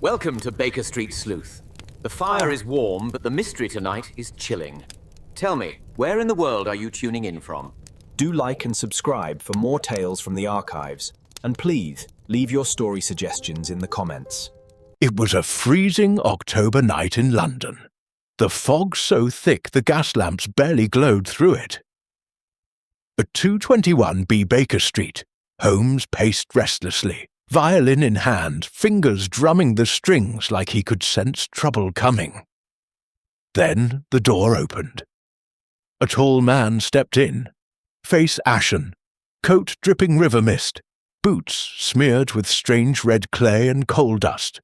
Welcome to Baker Street Sleuth. The fire is warm, but the mystery tonight is chilling. Tell me, where in the world are you tuning in from? Do like and subscribe for more tales from the archives. And please, leave your story suggestions in the comments. It was a freezing October night in London. The fog so thick the gas lamps barely glowed through it. At 221B Baker Street, Holmes paced restlessly, violin in hand, fingers drumming the strings like he could sense trouble coming. Then the door opened. A tall man stepped in, face ashen, coat dripping river mist, boots smeared with strange red clay and coal dust.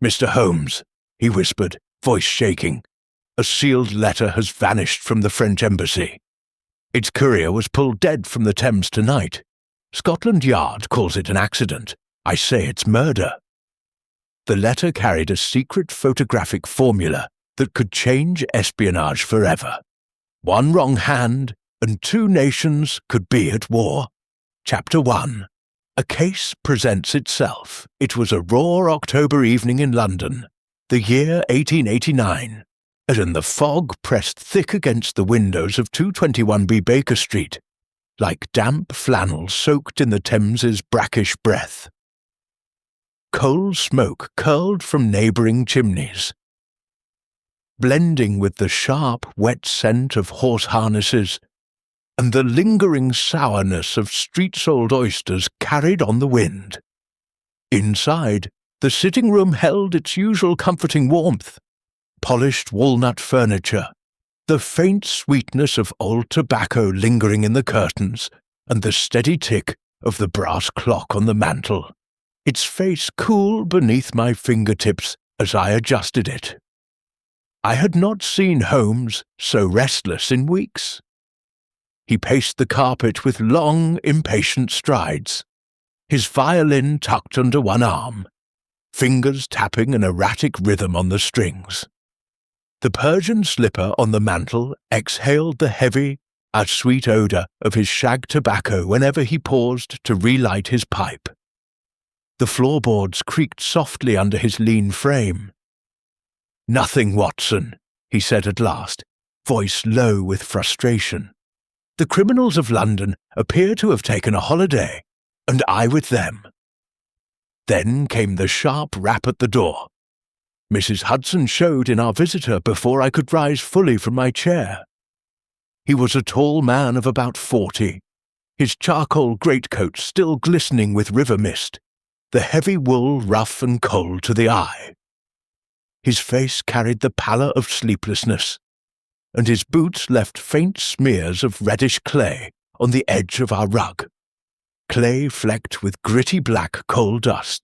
"Mr. Holmes," he whispered, voice shaking, "a sealed letter has vanished from the French embassy. Its courier was pulled dead from the Thames tonight. Scotland Yard calls it an accident. I say it's murder." The letter carried a secret photographic formula that could change espionage forever. One wrong hand, and two nations could be at war. Chapter 1. A case presents itself. It was a raw October evening in London, the year 1889, and the fog pressed thick against the windows of 221B Baker Street, like damp flannel soaked in the Thames's brackish breath. Coal smoke curled from neighbouring chimneys. Blending with the sharp, wet scent of horse harnesses and the lingering sourness of street-sold oysters carried on the wind. Inside, the sitting room held its usual comforting warmth, polished walnut furniture, the faint sweetness of old tobacco lingering in the curtains, and the steady tick of the brass clock on the mantel, its face cool beneath my fingertips as I adjusted it. I had not seen Holmes so restless in weeks. He paced the carpet with long, impatient strides, his violin tucked under one arm, fingers tapping an erratic rhythm on the strings. The Persian slipper on the mantel exhaled the heavy, sweet odour of his shag tobacco whenever he paused to relight his pipe. The floorboards creaked softly under his lean frame. "Nothing, Watson," he said at last, voice low with frustration. "The criminals of London appear to have taken a holiday, and I with them." Then came the sharp rap at the door. Mrs. Hudson showed in our visitor before I could rise fully from my chair. He was a tall man of about 40, his charcoal greatcoat still glistening with river mist, the heavy wool rough and cold to the eye. His face carried the pallor of sleeplessness, and his boots left faint smears of reddish clay on the edge of our rug, clay flecked with gritty black coal dust.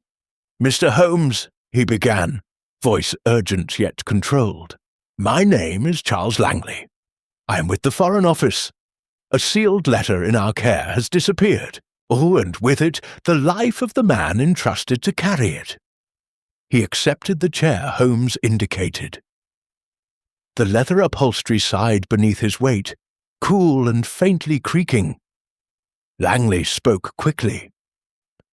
"Mr. Holmes," he began, voice urgent yet controlled. "My name is Charles Langley. I am with the Foreign Office. A sealed letter in our care has disappeared. Oh, and with it, the life of the man entrusted to carry it." He accepted the chair Holmes indicated. The leather upholstery sighed beneath his weight, cool and faintly creaking. Langley spoke quickly.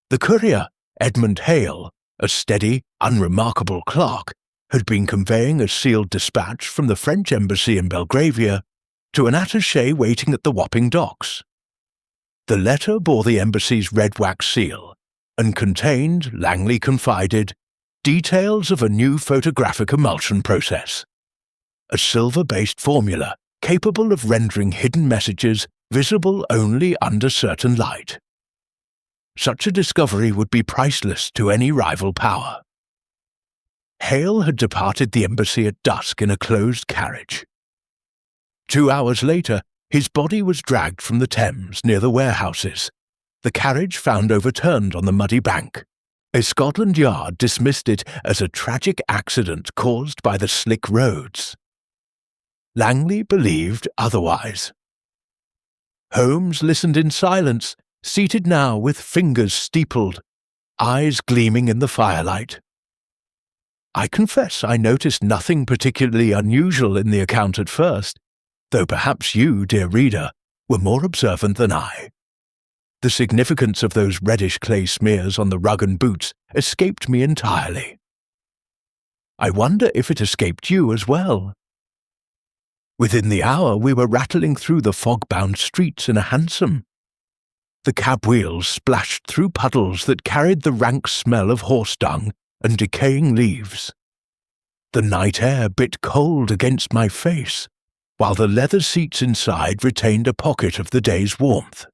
The courier, Edmund Hale, a steady, unremarkable clerk, had been conveying a sealed dispatch from the French embassy in Belgravia to an attaché waiting at the Wapping docks. The letter bore the embassy's red wax seal and contained, Langley confided, details of a new photographic emulsion process, a silver-based formula capable of rendering hidden messages visible only under certain light. Such a discovery would be priceless to any rival power. Hale had departed the embassy at dusk in a closed carriage. 2 hours later, his body was dragged from the Thames near the warehouses, the carriage found overturned on the muddy bank. A Scotland Yard dismissed it as a tragic accident caused by the slick roads. Langley believed otherwise. Holmes listened in silence, seated now with fingers steepled, eyes gleaming in the firelight. I confess I noticed nothing particularly unusual in the account at first, though perhaps you, dear reader, were more observant than I. The significance of those reddish clay smears on the rug and boots escaped me entirely. I wonder if it escaped you as well." Within the hour we were rattling through the fog-bound streets in a hansom. The cab wheels splashed through puddles that carried the rank smell of horse dung and decaying leaves. The night air bit cold against my face, while the leather seats inside retained a pocket of the day's warmth.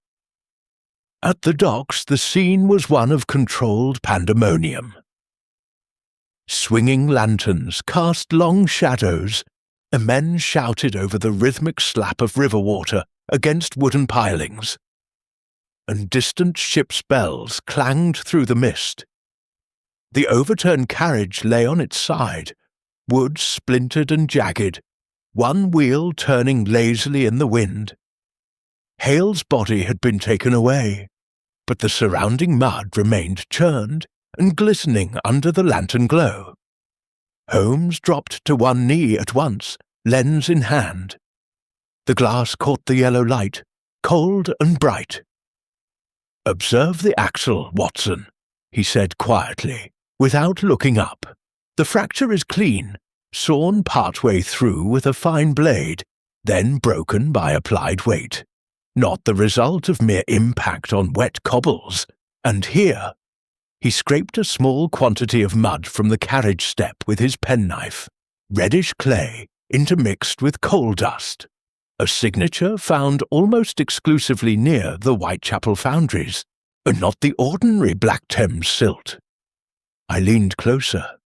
At the docks the scene was one of controlled pandemonium. Swinging lanterns cast long shadows, and men shouted over the rhythmic slap of river water against wooden pilings, and distant ships' bells clanged through the mist. The overturned carriage lay on its side, wood splintered and jagged, one wheel turning lazily in the wind. Hale's body had been taken away, but the surrounding mud remained churned and glistening under the lantern glow. Holmes dropped to one knee at once, lens in hand. The glass caught the yellow light, cold and bright. "Observe the axle, Watson," he said quietly, without looking up. "The fracture is clean, sawn partway through with a fine blade, then broken by applied weight. Not the result of mere impact on wet cobbles. And here," he scraped a small quantity of mud from the carriage step with his penknife, reddish clay intermixed with coal dust, a signature found almost exclusively near the Whitechapel foundries, and not the ordinary Black Thames silt. I leaned closer.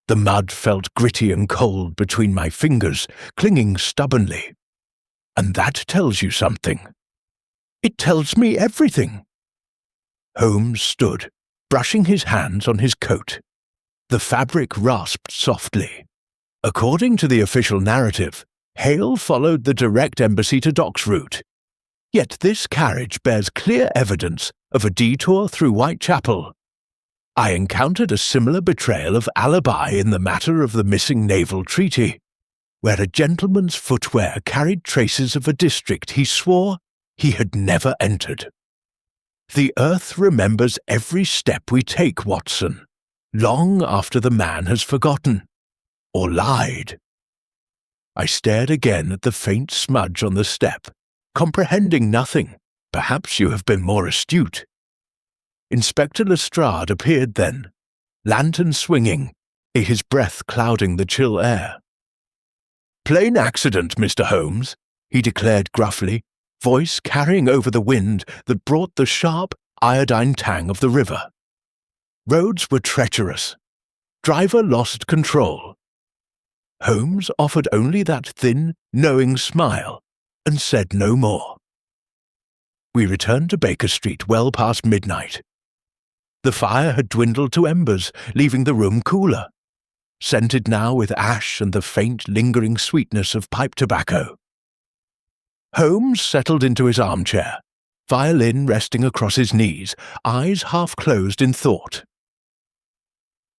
The mud felt gritty and cold between my fingers, clinging stubbornly. "And that tells you something." "It tells me everything." Holmes stood, brushing his hands on his coat. The fabric rasped softly. According to the official narrative, Hale followed the direct embassy to docks route. Yet this carriage bears clear evidence of a detour through Whitechapel. I encountered a similar betrayal of alibi in the matter of the missing naval treaty, where a gentleman's footwear carried traces of a district he swore he had never entered. The earth remembers every step we take, Watson, long after the man has forgotten, or lied. I stared again at the faint smudge on the step, comprehending nothing. Perhaps you have been more astute. Inspector Lestrade appeared then, lantern swinging, his breath clouding the chill air. "Plain accident, Mr. Holmes," he declared gruffly, voice carrying over the wind that brought the sharp, iodine tang of the river. Roads were treacherous. Driver lost control. Holmes offered only that thin, knowing smile, and said no more. We returned to Baker Street well past midnight. The fire had dwindled to embers, leaving the room cooler, scented now with ash and the faint, lingering sweetness of pipe tobacco. Holmes settled into his armchair, violin resting across his knees, eyes half closed in thought.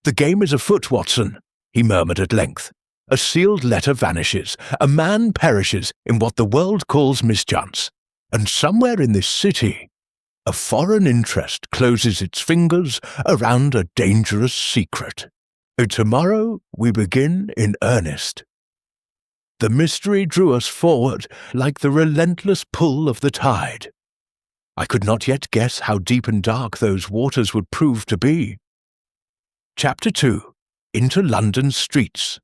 "The game is afoot, Watson," he murmured at length. "A sealed letter vanishes, a man perishes in what the world calls mischance, and somewhere in this city a foreign interest closes its fingers around a dangerous secret. Tomorrow we begin in earnest." The mystery drew us forward like the relentless pull of the tide. I could not yet guess how deep and dark those waters would prove to be. Chapter 2. Into London's Streets.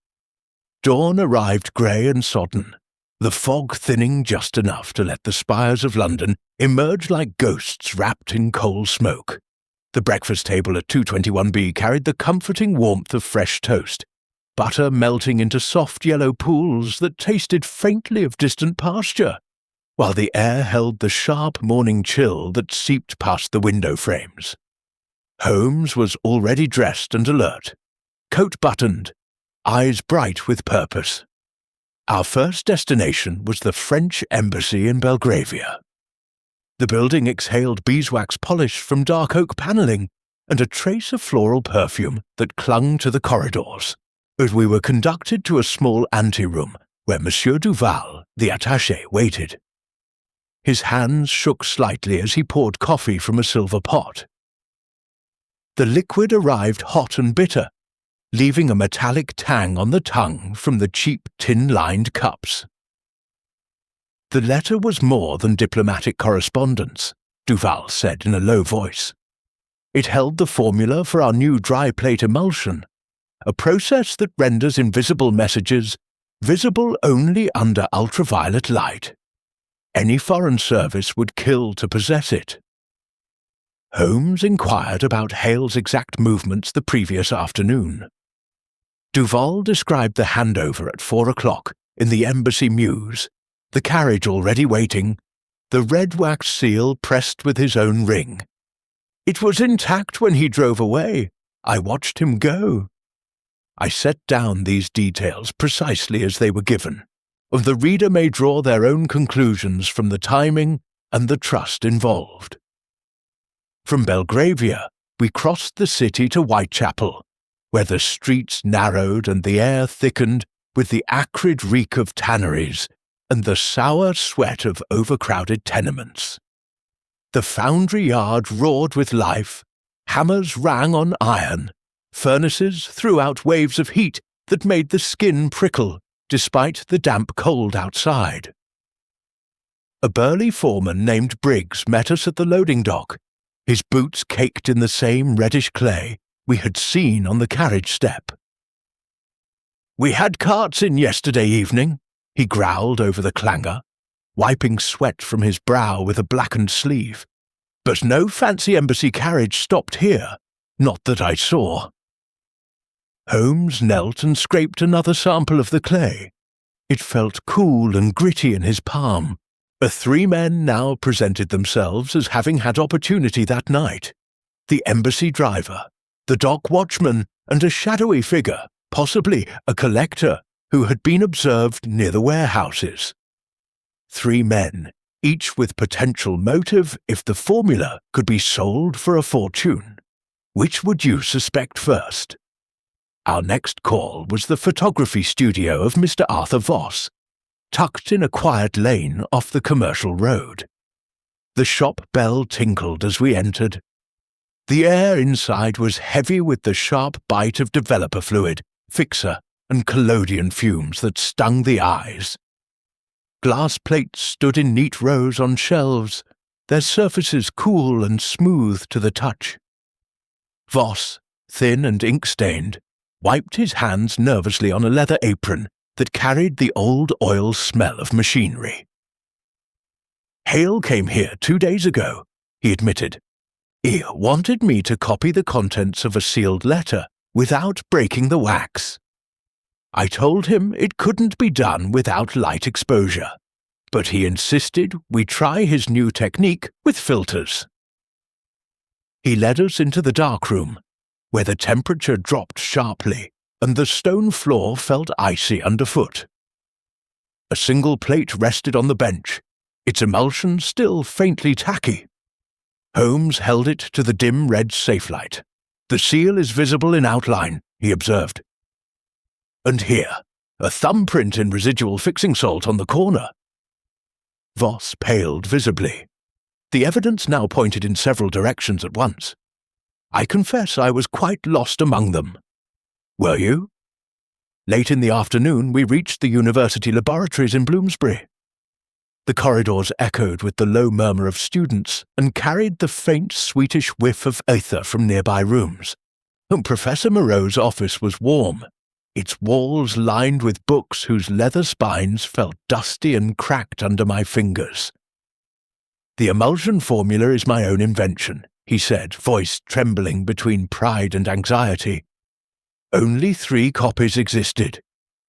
Dawn arrived grey and sodden, the fog thinning just enough to let the spires of London emerge like ghosts wrapped in coal smoke. The breakfast table at 221B carried the comforting warmth of fresh toast, butter melting into soft yellow pools that tasted faintly of distant pasture, while the air held the sharp morning chill that seeped past the window frames. Holmes was already dressed and alert, coat buttoned, eyes bright with purpose. Our first destination was the French Embassy in Belgravia. The building exhaled beeswax polish from dark oak panelling and a trace of floral perfume that clung to the corridors, as we were conducted to a small anteroom where Monsieur Duval, the attaché, waited. His hands shook slightly as he poured coffee from a silver pot. The liquid arrived hot and bitter, leaving a metallic tang on the tongue from the cheap tin-lined cups. The letter was more than diplomatic correspondence, Duval said in a low voice. It held the formula for our new dry plate emulsion, a process that renders invisible messages visible only under ultraviolet light. Any foreign service would kill to possess it. Holmes inquired about Hale's exact movements the previous afternoon. Duval described the handover at 4 o'clock in the Embassy Mews, the carriage already waiting, the red wax seal pressed with his own ring. It was intact when he drove away. I watched him go. I set down these details precisely as they were given, and the reader may draw their own conclusions from the timing and the trust involved. From Belgravia, we crossed the city to Whitechapel, where the streets narrowed and the air thickened with the acrid reek of tanneries and the sour sweat of overcrowded tenements. The foundry yard roared with life, hammers rang on iron, furnaces threw out waves of heat that made the skin prickle despite the damp cold outside. A burly foreman named Briggs met us at the loading dock, his boots caked in the same reddish clay we had seen on the carriage step. "We had carts in yesterday evening," he growled over the clangor, wiping sweat from his brow with a blackened sleeve. "But no fancy embassy carriage stopped here, not that I saw." Holmes knelt and scraped another sample of the clay. It felt cool and gritty in his palm. The 3 men now presented themselves as having had opportunity that night: the embassy driver, the dock watchman, and a shadowy figure, possibly a collector, who had been observed near the warehouses. 3 men, each with potential motive if the formula could be sold for a fortune. Which would you suspect first? Our next call was the photography studio of Mr. Arthur Voss, tucked in a quiet lane off the commercial road. The shop bell tinkled as we entered. The air inside was heavy with the sharp bite of developer fluid, fixer, and collodion fumes that stung the eyes. Glass plates stood in neat rows on shelves, their surfaces cool and smooth to the touch. Voss, thin and ink-stained, wiped his hands nervously on a leather apron that carried the old oil smell of machinery. "Hale came here 2 days ago," he admitted. "He wanted me to copy the contents of a sealed letter without breaking the wax. I told him it couldn't be done without light exposure, but he insisted we try his new technique with filters." He led us into the darkroom, where the temperature dropped sharply and the stone floor felt icy underfoot. A single plate rested on the bench, its emulsion still faintly tacky. Holmes held it to the dim red safe light. "The seal is visible in outline," he observed. "And here, a thumbprint in residual fixing salt on the corner." Voss paled visibly. The evidence now pointed in several directions at once. I confess I was quite lost among them. "Were you?" Late in the afternoon we reached the university laboratories in Bloomsbury. The corridors echoed with the low murmur of students and carried the faint sweetish whiff of ether from nearby rooms. Professor Moreau's office was warm, its walls lined with books whose leather spines felt dusty and cracked under my fingers. "The emulsion formula is my own invention," he said, voice trembling between pride and anxiety. "Only 3 copies existed,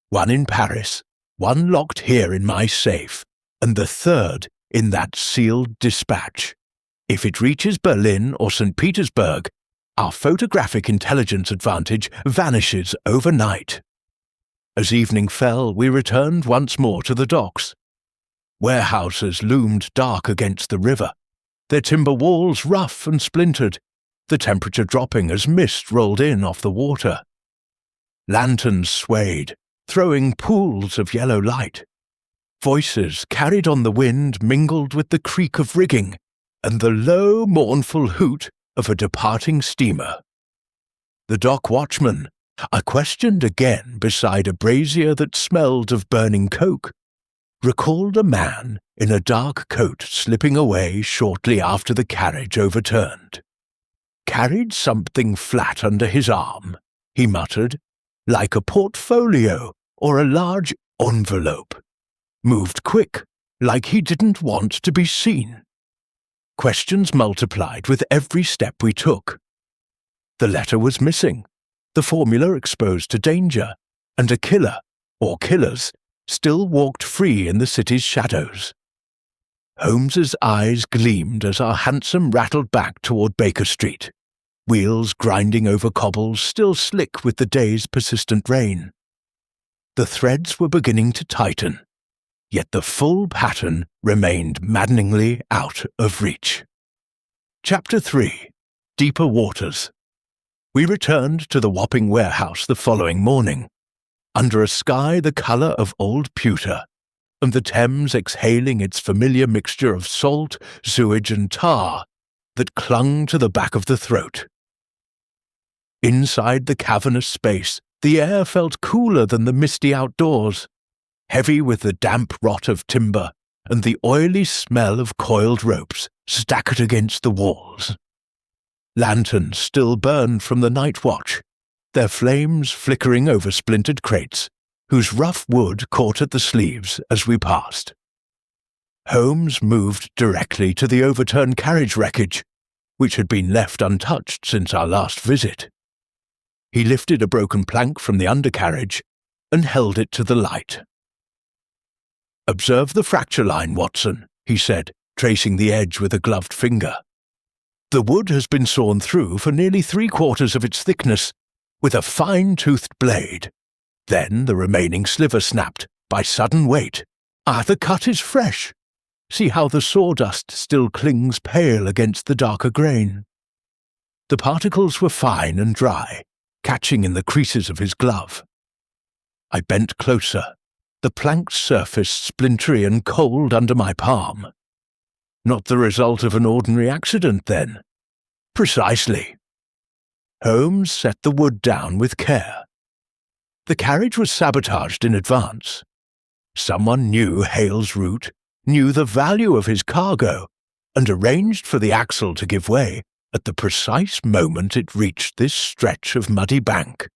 one in Paris, one locked here in my safe, and the 3rd in that sealed dispatch. If it reaches Berlin or St. Petersburg, our photographic intelligence advantage vanishes overnight." As evening fell, we returned once more to the docks. Warehouses loomed dark against the river, their timber walls rough and splintered, the temperature dropping as mist rolled in off the water. Lanterns swayed, throwing pools of yellow light. Voices carried on the wind mingled with the creak of rigging and the low, mournful hoot of a departing steamer. The dock watchman, I questioned again beside a brazier that smelled of burning coke, recalled a man in a dark coat slipping away shortly after the carriage overturned. Carried something flat under his arm, he muttered, like a portfolio or a large envelope. Moved quick, like he didn't want to be seen. Questions multiplied with every step we took. The letter was missing, the formula exposed to danger, and a killer, or killers, still walked free in the city's shadows. Holmes's eyes gleamed as our hansom rattled back toward Baker Street, wheels grinding over cobbles still slick with the day's persistent rain. The threads were beginning to tighten, yet the full pattern remained maddeningly out of reach. Chapter 3. Deeper Waters. We returned to the Wapping warehouse the following morning, under a sky the colour of old pewter, and the Thames exhaling its familiar mixture of salt, sewage and tar that clung to the back of the throat. Inside the cavernous space, the air felt cooler than the misty outdoors, heavy with the damp rot of timber and the oily smell of coiled ropes stacked against the walls. Lanterns still burned from the night watch, their flames flickering over splintered crates, whose rough wood caught at the sleeves as we passed. Holmes moved directly to the overturned carriage wreckage, which had been left untouched since our last visit. He lifted a broken plank from the undercarriage and held it to the light. "Observe the fracture line, Watson," he said, tracing the edge with a gloved finger. "The wood has been sawn through for nearly 3/4 of its thickness, with a fine-toothed blade. Then the remaining sliver snapped by sudden weight. The cut is fresh. See how the sawdust still clings pale against the darker grain." The particles were fine and dry, catching in the creases of his glove. I bent closer, the plank's surface splintery and cold under my palm. Not the result of an ordinary accident, then? Precisely. Holmes set the wood down with care. The carriage was sabotaged in advance. Someone knew Hale's route, knew the value of his cargo, and arranged for the axle to give way at the precise moment it reached this stretch of muddy bank.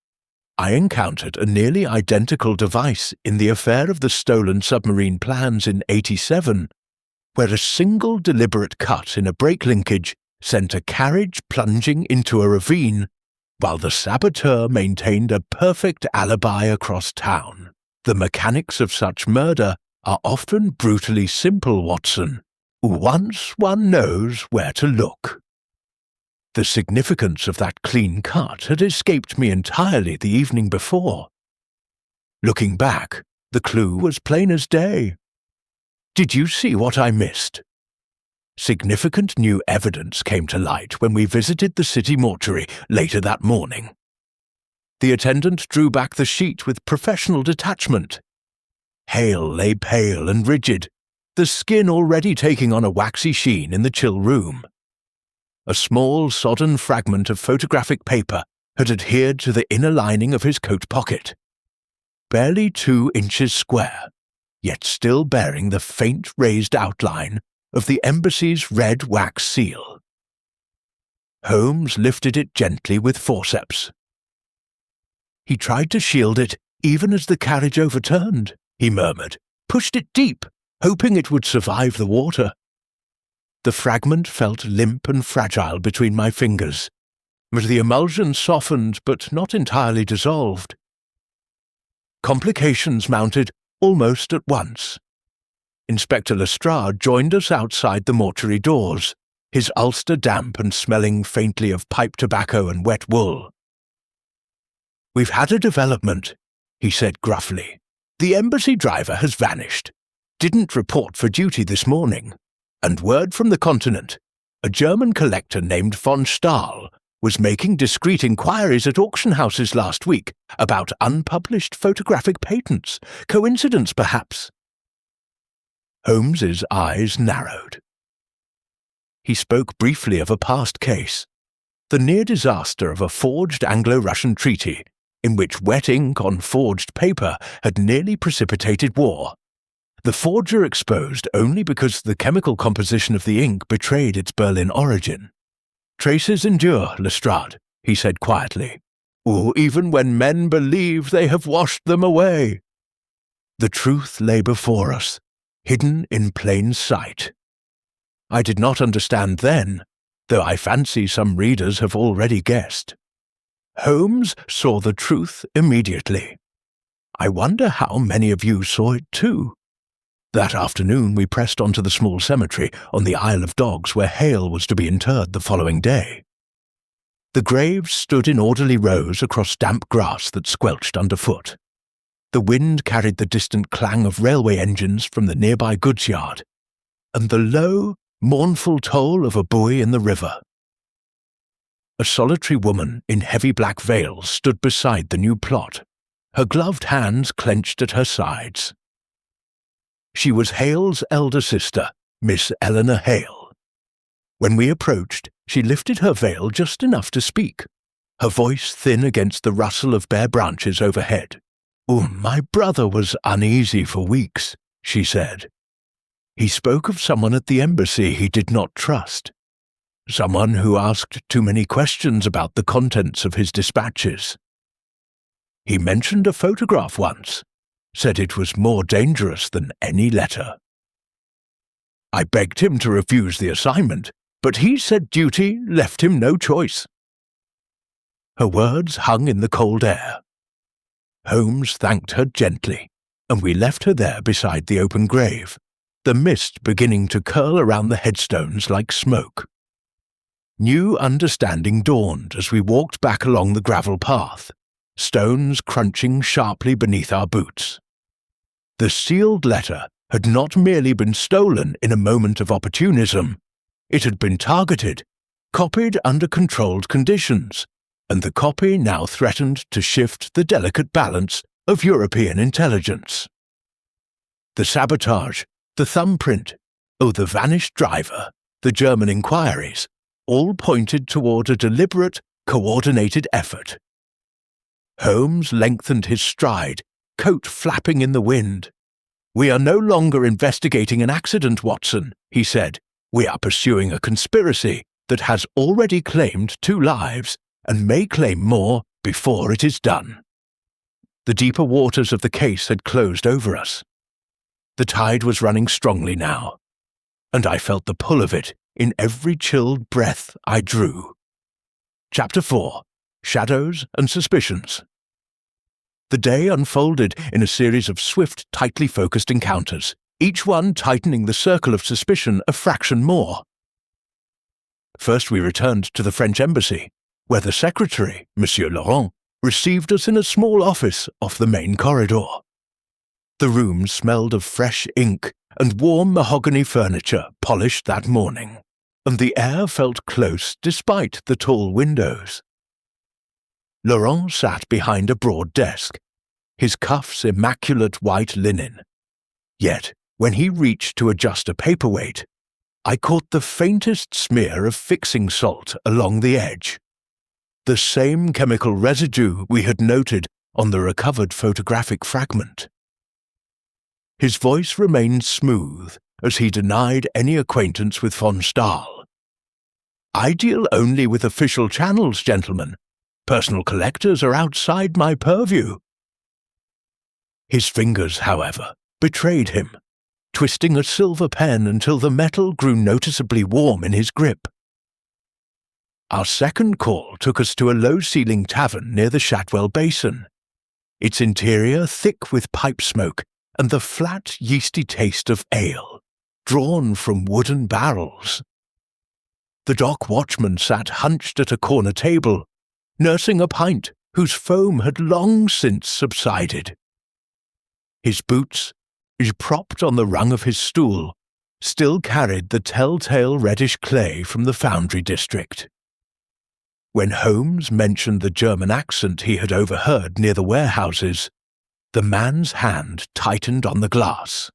I encountered a nearly identical device in the affair of the stolen submarine plans in '87, where a single deliberate cut in a brake linkage sent a carriage plunging into a ravine, while the saboteur maintained a perfect alibi across town. The mechanics of such murder are often brutally simple, Watson, once one knows where to look. The significance of that clean cut had escaped me entirely the evening before. Looking back, the clue was plain as day. Did you see what I missed? Significant new evidence came to light when we visited the city mortuary later that morning. The attendant drew back the sheet with professional detachment. Hale lay pale and rigid, the skin already taking on a waxy sheen in the chill room. A small, sodden fragment of photographic paper had adhered to the inner lining of his coat pocket. Barely 2 inches square, yet still bearing the faint raised outline of the embassy's red wax seal. Holmes lifted it gently with forceps. "He tried to shield it even as the carriage overturned," he murmured, "pushed it deep, hoping it would survive the water." The fragment felt limp and fragile between my fingers, but the emulsion softened but not entirely dissolved. Complications mounted almost at once. Inspector Lestrade joined us outside the mortuary doors, his ulster damp and smelling faintly of pipe tobacco and wet wool. "We've had a development," he said gruffly. "The embassy driver has vanished. Didn't report for duty this morning. And word from the continent, a German collector named von Stahl was making discreet inquiries at auction houses last week about unpublished photographic patents. Coincidence, perhaps?" Holmes's eyes narrowed. He spoke briefly of a past case, the near disaster of a forged Anglo-Russian treaty in which wet ink on forged paper had nearly precipitated war. The forger exposed only because the chemical composition of the ink betrayed its Berlin origin. "Traces endure, Lestrade," he said quietly. "Or even when men believe they have washed them away." The truth lay before us, hidden in plain sight. I did not understand then, though I fancy some readers have already guessed. Holmes saw the truth immediately. I wonder how many of you saw it too. That afternoon we pressed on to the small cemetery on the Isle of Dogs where Hale was to be interred the following day. The graves stood in orderly rows across damp grass that squelched underfoot. The wind carried the distant clang of railway engines from the nearby goods yard, and the low, mournful toll of a buoy in the river. A solitary woman in heavy black veils stood beside the new plot, her gloved hands clenched at her sides. She was Hale's elder sister, Miss Eleanor Hale. When we approached, she lifted her veil just enough to speak, her voice thin against the rustle of bare branches overhead. "Oh, my brother was uneasy for weeks," she said. "He spoke of someone at the embassy he did not trust, someone who asked too many questions about the contents of his dispatches. He mentioned a photograph once, said it was more dangerous than any letter. I begged him to refuse the assignment, but he said duty left him no choice." Her words hung in the cold air. Holmes thanked her gently, and we left her there beside the open grave, the mist beginning to curl around the headstones like smoke. New understanding dawned as we walked back along the gravel path, stones crunching sharply beneath our boots. The sealed letter had not merely been stolen in a moment of opportunism, it had been targeted, copied under controlled conditions, and the copy now threatened to shift the delicate balance of European intelligence. The sabotage, the thumbprint, the vanished driver, the German inquiries, all pointed toward a deliberate, coordinated effort. Holmes lengthened his stride, coat flapping in the wind. "We are no longer investigating an accident, Watson," he said. "We are pursuing a conspiracy that has already claimed 2 lives and may claim more before it is done." The deeper waters of the case had closed over us. The tide was running strongly now, and I felt the pull of it in every chilled breath I drew. Chapter 4. Shadows and Suspicions. The day unfolded in a series of swift, tightly focused encounters, each one tightening the circle of suspicion a fraction more. First we returned to the French embassy, where the secretary, Monsieur Laurent, received us in a small office off the main corridor. The room smelled of fresh ink and warm mahogany furniture polished that morning, and the air felt close despite the tall windows. Laurent sat behind a broad desk, his cuffs immaculate white linen. Yet, when he reached to adjust a paperweight, I caught the faintest smear of fixing salt along the edge, the same chemical residue we had noted on the recovered photographic fragment. His voice remained smooth as he denied any acquaintance with von Stahl. "I deal only with official channels, gentlemen. Personal collectors are outside my purview." His fingers, however, betrayed him, twisting a silver pen until the metal grew noticeably warm in his grip. Our second call took us to a low-ceiling tavern near the Shadwell Basin, its interior thick with pipe smoke and the flat, yeasty taste of ale, drawn from wooden barrels. The dock watchman sat hunched at a corner table, nursing a pint whose foam had long since subsided. His boots, propped on the rung of his stool, still carried the telltale reddish clay from the foundry district. When Holmes mentioned the German accent he had overheard near the warehouses, the man's hand tightened on the glass.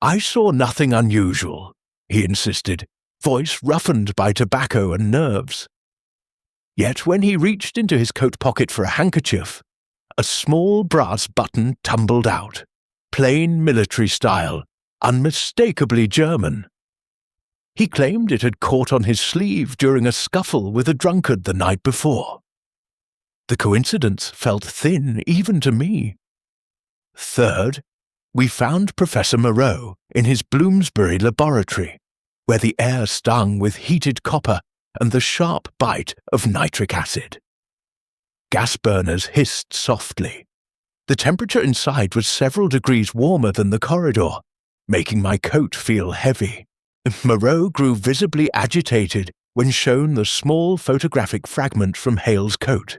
"I saw nothing unusual," he insisted, voice roughened by tobacco and nerves. Yet when he reached into his coat pocket for a handkerchief, a small brass button tumbled out, plain military style, unmistakably German. He claimed it had caught on his sleeve during a scuffle with a drunkard the night before. The coincidence felt thin even to me. Third, we found Professor Moreau in his Bloomsbury laboratory, where the air stung with heated copper and the sharp bite of nitric acid. Gas burners hissed softly. The temperature inside was several degrees warmer than the corridor, making my coat feel heavy. Moreau grew visibly agitated when shown the small photographic fragment from Hale's coat.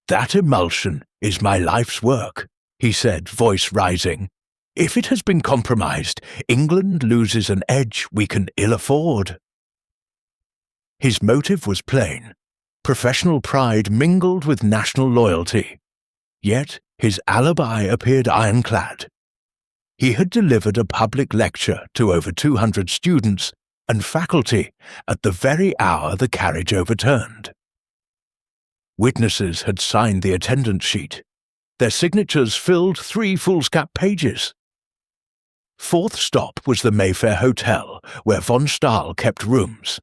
"That emulsion is my life's work," he said, voice rising. "If it has been compromised, England loses an edge we can ill afford." His motive was plain. Professional pride mingled with national loyalty. Yet his alibi appeared ironclad. He had delivered a public lecture to over 200 students and faculty at the very hour the carriage overturned. Witnesses had signed the attendance sheet. Their signatures filled 3 foolscap pages. Fourth stop was the Mayfair Hotel, where von Stahl kept rooms.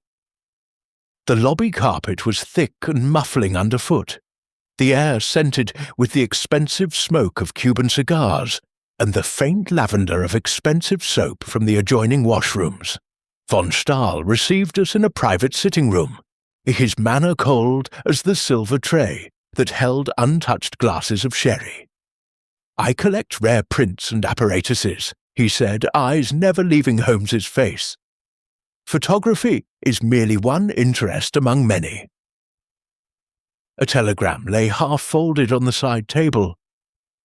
The lobby carpet was thick and muffling underfoot, the air scented with the expensive smoke of Cuban cigars and the faint lavender of expensive soap from the adjoining washrooms. Von Stahl received us in a private sitting room, his manner cold as the silver tray that held untouched glasses of sherry. "I collect rare prints and apparatuses," he said, eyes never leaving Holmes's face. "Photography is merely one interest among many." A telegram lay half-folded on the side table.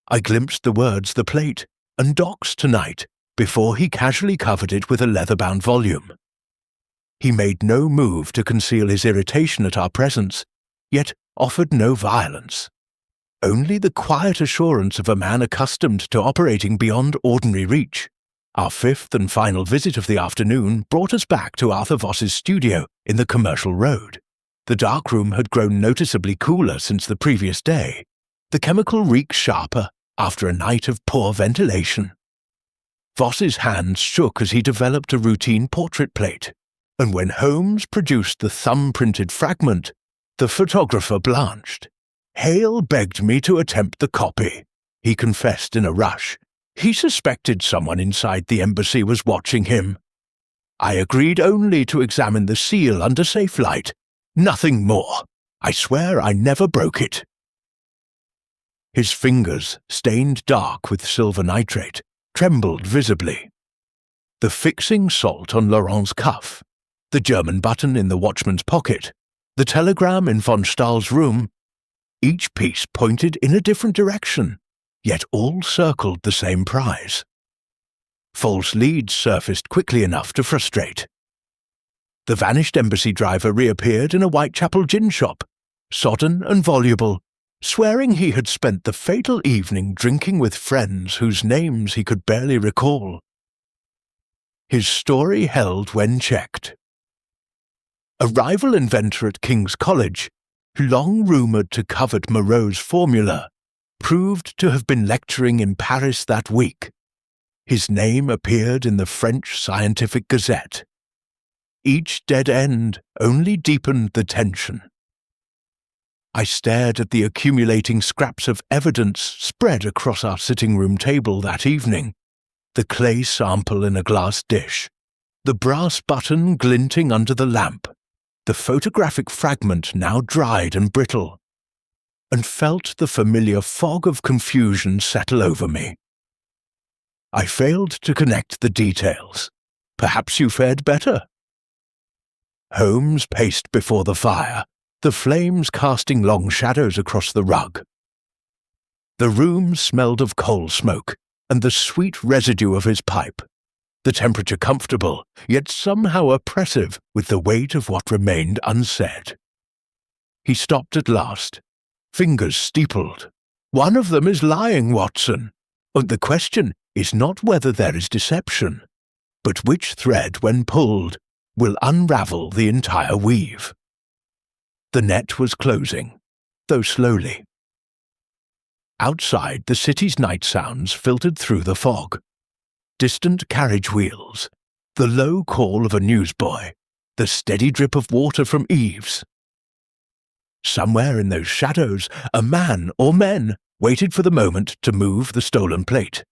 I glimpsed the words "the plate" and "docs tonight" before he casually covered it with a leather-bound volume. He made no move to conceal his irritation at our presence, yet offered no violence. Only the quiet assurance of a man accustomed to operating beyond ordinary reach. Our 5th and final visit of the afternoon brought us back to Arthur Voss's studio in the Commercial Road. The darkroom had grown noticeably cooler since the previous day, the chemical reek sharper after a night of poor ventilation. Voss's hands shook as he developed a routine portrait plate, and when Holmes produced the thumb-printed fragment, the photographer blanched. "Hale begged me to attempt the copy," he confessed in a rush. "He suspected someone inside the embassy was watching him. I agreed only to examine the seal under safe light. Nothing more. I swear I never broke it." His fingers, stained dark with silver nitrate, trembled visibly. The fixing salt on Laurent's cuff, the German button in the watchman's pocket, the telegram in von Stahl's room, each piece pointed in a different direction, yet all circled the same prize. False leads surfaced quickly enough to frustrate. The vanished embassy driver reappeared in a Whitechapel gin shop, sodden and voluble, swearing he had spent the fatal evening drinking with friends whose names he could barely recall. His story held when checked. A rival inventor at King's College, long rumoured to covet Moreau's formula, proved to have been lecturing in Paris that week. His name appeared in the French Scientific Gazette. Each dead end only deepened the tension. I stared at the accumulating scraps of evidence spread across our sitting-room table that evening, the clay sample in a glass dish, the brass button glinting under the lamp, the photographic fragment now dried and brittle, and felt the familiar fog of confusion settle over me. I failed to connect the details. Perhaps you fared better. Holmes paced before the fire, the flames casting long shadows across the rug. The room smelled of coal smoke and the sweet residue of his pipe, the temperature comfortable, yet somehow oppressive with the weight of what remained unsaid. He stopped at last, fingers steepled. "One of them is lying, Watson. The question is not whether there is deception, but which thread, when pulled, will unravel the entire weave." The net was closing, though slowly. Outside, the city's night sounds filtered through the fog. Distant carriage wheels, the low call of a newsboy, the steady drip of water from eaves. Somewhere in those shadows, a man or men waited for the moment to move the stolen plate.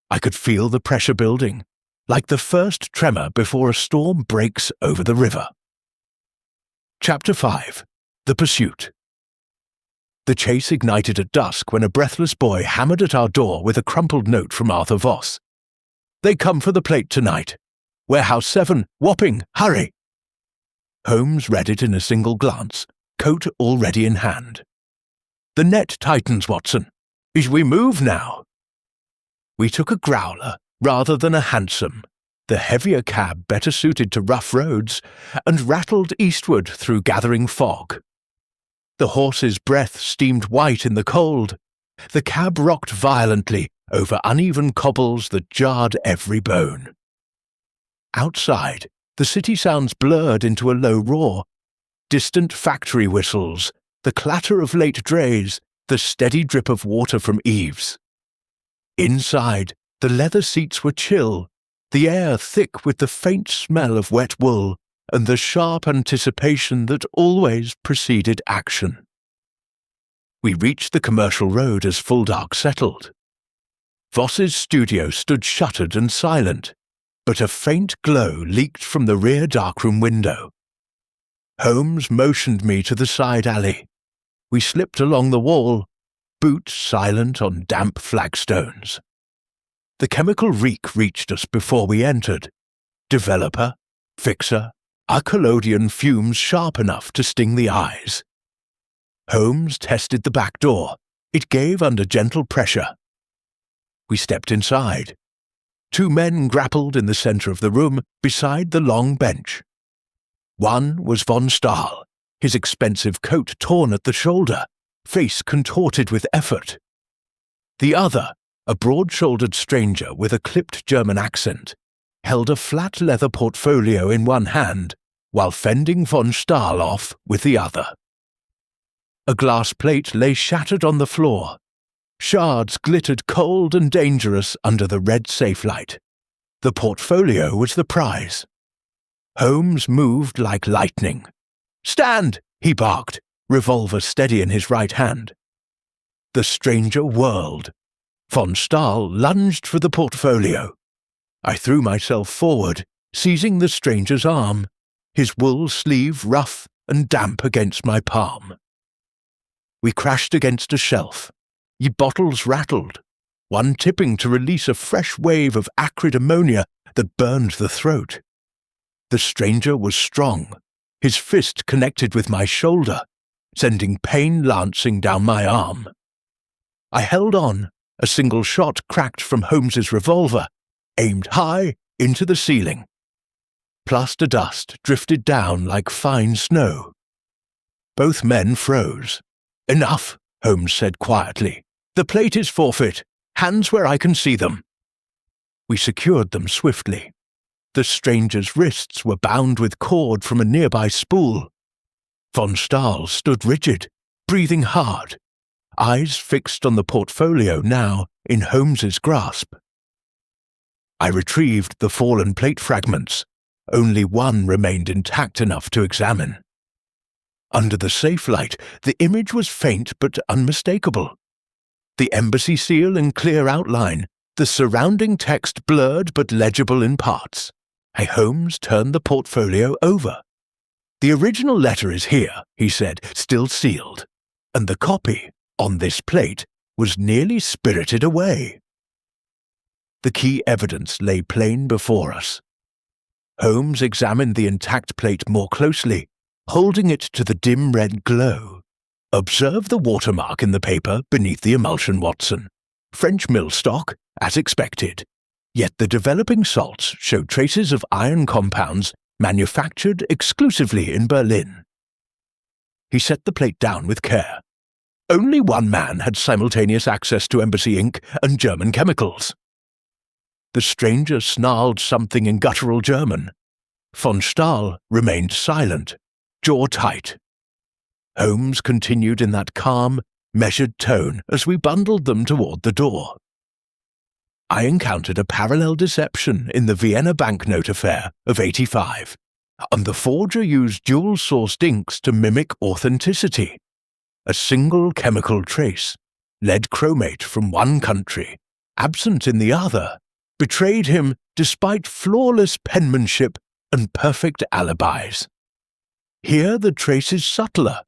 I could feel the pressure building, like the first tremor before a storm breaks over the river. Chapter 5. The Pursuit. The chase ignited at dusk when a breathless boy hammered at our door with a crumpled note from Arthur Voss. "They come for the plate tonight. Warehouse 7, Wapping, hurry!" Holmes read it in a single glance, coat already in hand. "The net tightens, Watson. Is we move now?" We took a growler rather than a hansom, the heavier cab better suited to rough roads, and rattled eastward through gathering fog. The horse's breath steamed white in the cold. The cab rocked violently over uneven cobbles that jarred every bone. Outside, the city sounds blurred into a low roar. Distant factory whistles, the clatter of late drays, the steady drip of water from eaves. Inside, the leather seats were chill, the air thick with the faint smell of wet wool and the sharp anticipation that always preceded action. We reached the commercial road as full dark settled. Voss's studio stood shuttered and silent, but a faint glow leaked from the rear darkroom window. Holmes motioned me to the side alley. We slipped along the wall, boots silent on damp flagstones. The chemical reek reached us before we entered. Developer, fixer, a collodion fumes sharp enough to sting the eyes. Holmes tested the back door. It gave under gentle pressure. We stepped inside. 2 men grappled in the centre of the room beside the long bench. One was von Stahl, his expensive coat torn at the shoulder, face contorted with effort. The other, a broad-shouldered stranger with a clipped German accent, held a flat leather portfolio in one hand while fending von Stahl off with the other. A glass plate lay shattered on the floor. Shards glittered cold and dangerous under the red safe light. The portfolio was the prize. Holmes moved like lightning. "Stand!" he barked, revolver steady in his right hand. The stranger whirled. Von Stahl lunged for the portfolio. I threw myself forward, seizing the stranger's arm, his wool sleeve rough and damp against my palm. We crashed against a shelf. Bottles rattled, one tipping to release a fresh wave of acrid ammonia that burned the throat. The stranger was strong, his fist connected with my shoulder, sending pain lancing down my arm. I held on, a single shot cracked from Holmes's revolver, aimed high into the ceiling. Plaster dust drifted down like fine snow. Both men froze. "Enough," Holmes said quietly. "The plate is forfeit. Hands where I can see them." We secured them swiftly. The stranger's wrists were bound with cord from a nearby spool. Von Stahl stood rigid, breathing hard, eyes fixed on the portfolio now in Holmes's grasp. I retrieved the fallen plate fragments. Only one remained intact enough to examine. Under the safe light, the image was faint but unmistakable. The embassy seal in clear outline, the surrounding text blurred but legible in parts. Holmes turned the portfolio over. "The original letter is here," he said, "still sealed, and the copy, on this plate, was nearly spirited away." The key evidence lay plain before us. Holmes examined the intact plate more closely, holding it to the dim red glow. "Observe the watermark in the paper beneath the emulsion, Watson. French mill stock, as expected. Yet the developing salts show traces of iron compounds manufactured exclusively in Berlin." He set the plate down with care. Only one man had simultaneous access to embassy ink and German chemicals. The stranger snarled something in guttural German. Von Stahl remained silent, jaw tight. Holmes continued in that calm, measured tone as we bundled them toward the door. I encountered a parallel deception in the Vienna banknote affair of '85, and the forger used dual-sourced inks to mimic authenticity. A single chemical trace, lead chromate from one country, absent in the other, betrayed him despite flawless penmanship and perfect alibis. Here the trace is subtler,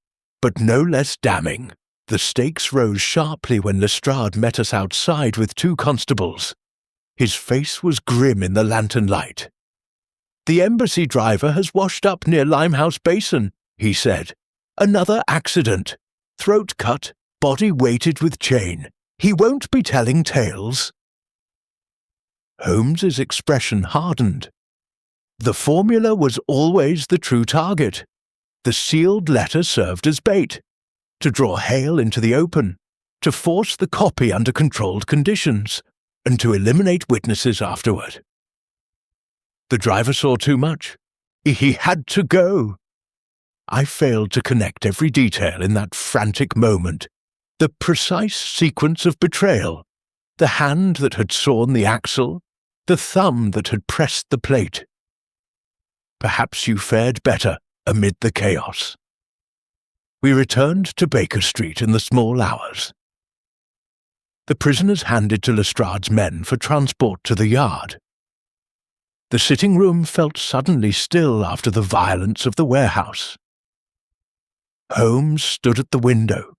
but no less damning. The stakes rose sharply when Lestrade met us outside with 2 constables. His face was grim in the lantern light. "The embassy driver has washed up near Limehouse Basin," he said. "Another accident. Throat cut, body weighted with chain. He won't be telling tales." Holmes's expression hardened. The formula was always the true target. The sealed letter served as bait, to draw Hale into the open, to force the copy under controlled conditions, and to eliminate witnesses afterward. The driver saw too much. He had to go. I failed to connect every detail in that frantic moment. The precise sequence of betrayal, the hand that had sawn the axle, the thumb that had pressed the plate. Perhaps you fared better amid the chaos. We returned to Baker Street in the small hours. The prisoners handed to Lestrade's men for transport to the yard. The sitting room felt suddenly still after the violence of the warehouse. Holmes stood at the window,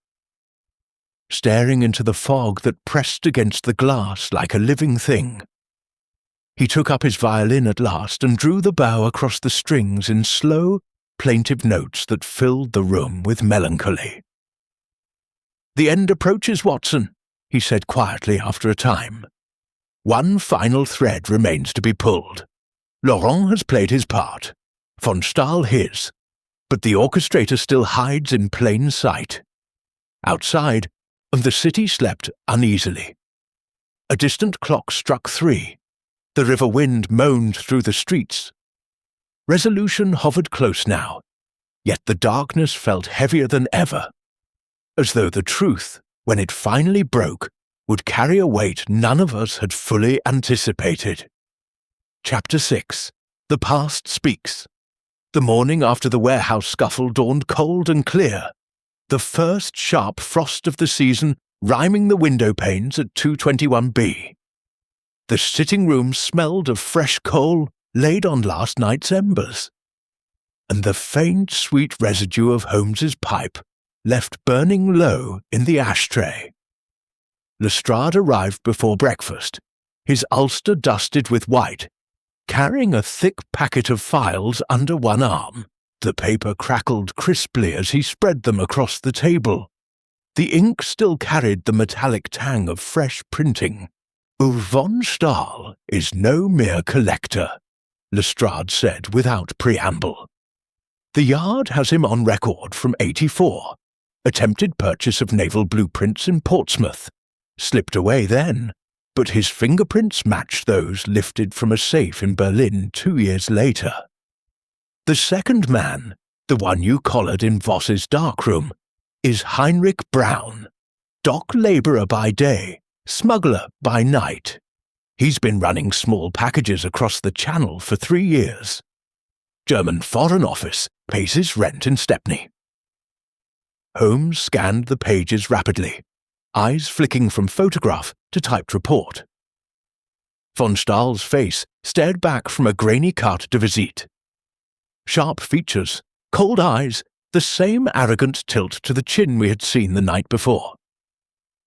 staring into the fog that pressed against the glass like a living thing. He took up his violin at last and drew the bow across the strings in slow, plaintive notes that filled the room with melancholy. "The end approaches, Watson," he said quietly after a time. "One final thread remains to be pulled. Laurent has played his part, von Stahl his, but the orchestrator still hides in plain sight. Outside, the city slept uneasily. A distant clock struck 3. The river wind moaned through the streets. Resolution hovered close now, yet the darkness felt heavier than ever, as though the truth, when it finally broke, would carry a weight none of us had fully anticipated. Chapter 6. The Past Speaks. The morning after the warehouse scuffle dawned cold and clear, the first sharp frost of the season rhyming the window panes at 221B. The sitting room smelled of fresh coal laid on last night's embers, and the faint, sweet residue of Holmes's pipe left burning low in the ashtray. Lestrade arrived before breakfast, his ulster dusted with white, carrying a thick packet of files under one arm. The paper crackled crisply as he spread them across the table. The ink still carried the metallic tang of fresh printing. "Von Stahl is no mere collector," Lestrade said without preamble. "The Yard has him on record from '84, attempted purchase of naval blueprints in Portsmouth. Slipped away then, but his fingerprints matched those lifted from a safe in Berlin 2 years later. The second man, the one you collared in Voss's darkroom, is Heinrich Braun, dock labourer by day, smuggler by night. He's been running small packages across the Channel for 3 years. German Foreign Office pays his rent in Stepney." Holmes scanned the pages rapidly, eyes flicking from photograph to typed report. Von Stahl's face stared back from a grainy carte de visite. Sharp features, cold eyes, the same arrogant tilt to the chin we had seen the night before.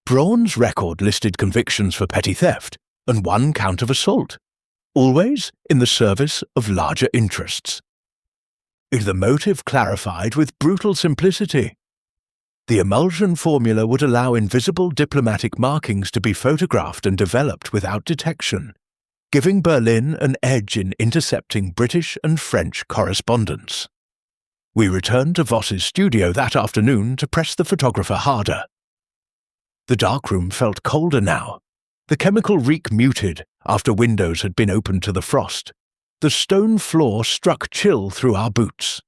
Braun's record listed convictions for petty theft and 1 count of assault, always in the service of larger interests. The motive clarified with brutal simplicity. The emulsion formula would allow invisible diplomatic markings to be photographed and developed without detection, giving Berlin an edge in intercepting British and French correspondence. We returned to Voss's studio that afternoon to press the photographer harder. The darkroom felt colder now. The chemical reek muted after windows had been opened to the frost. The stone floor struck chill through our boots.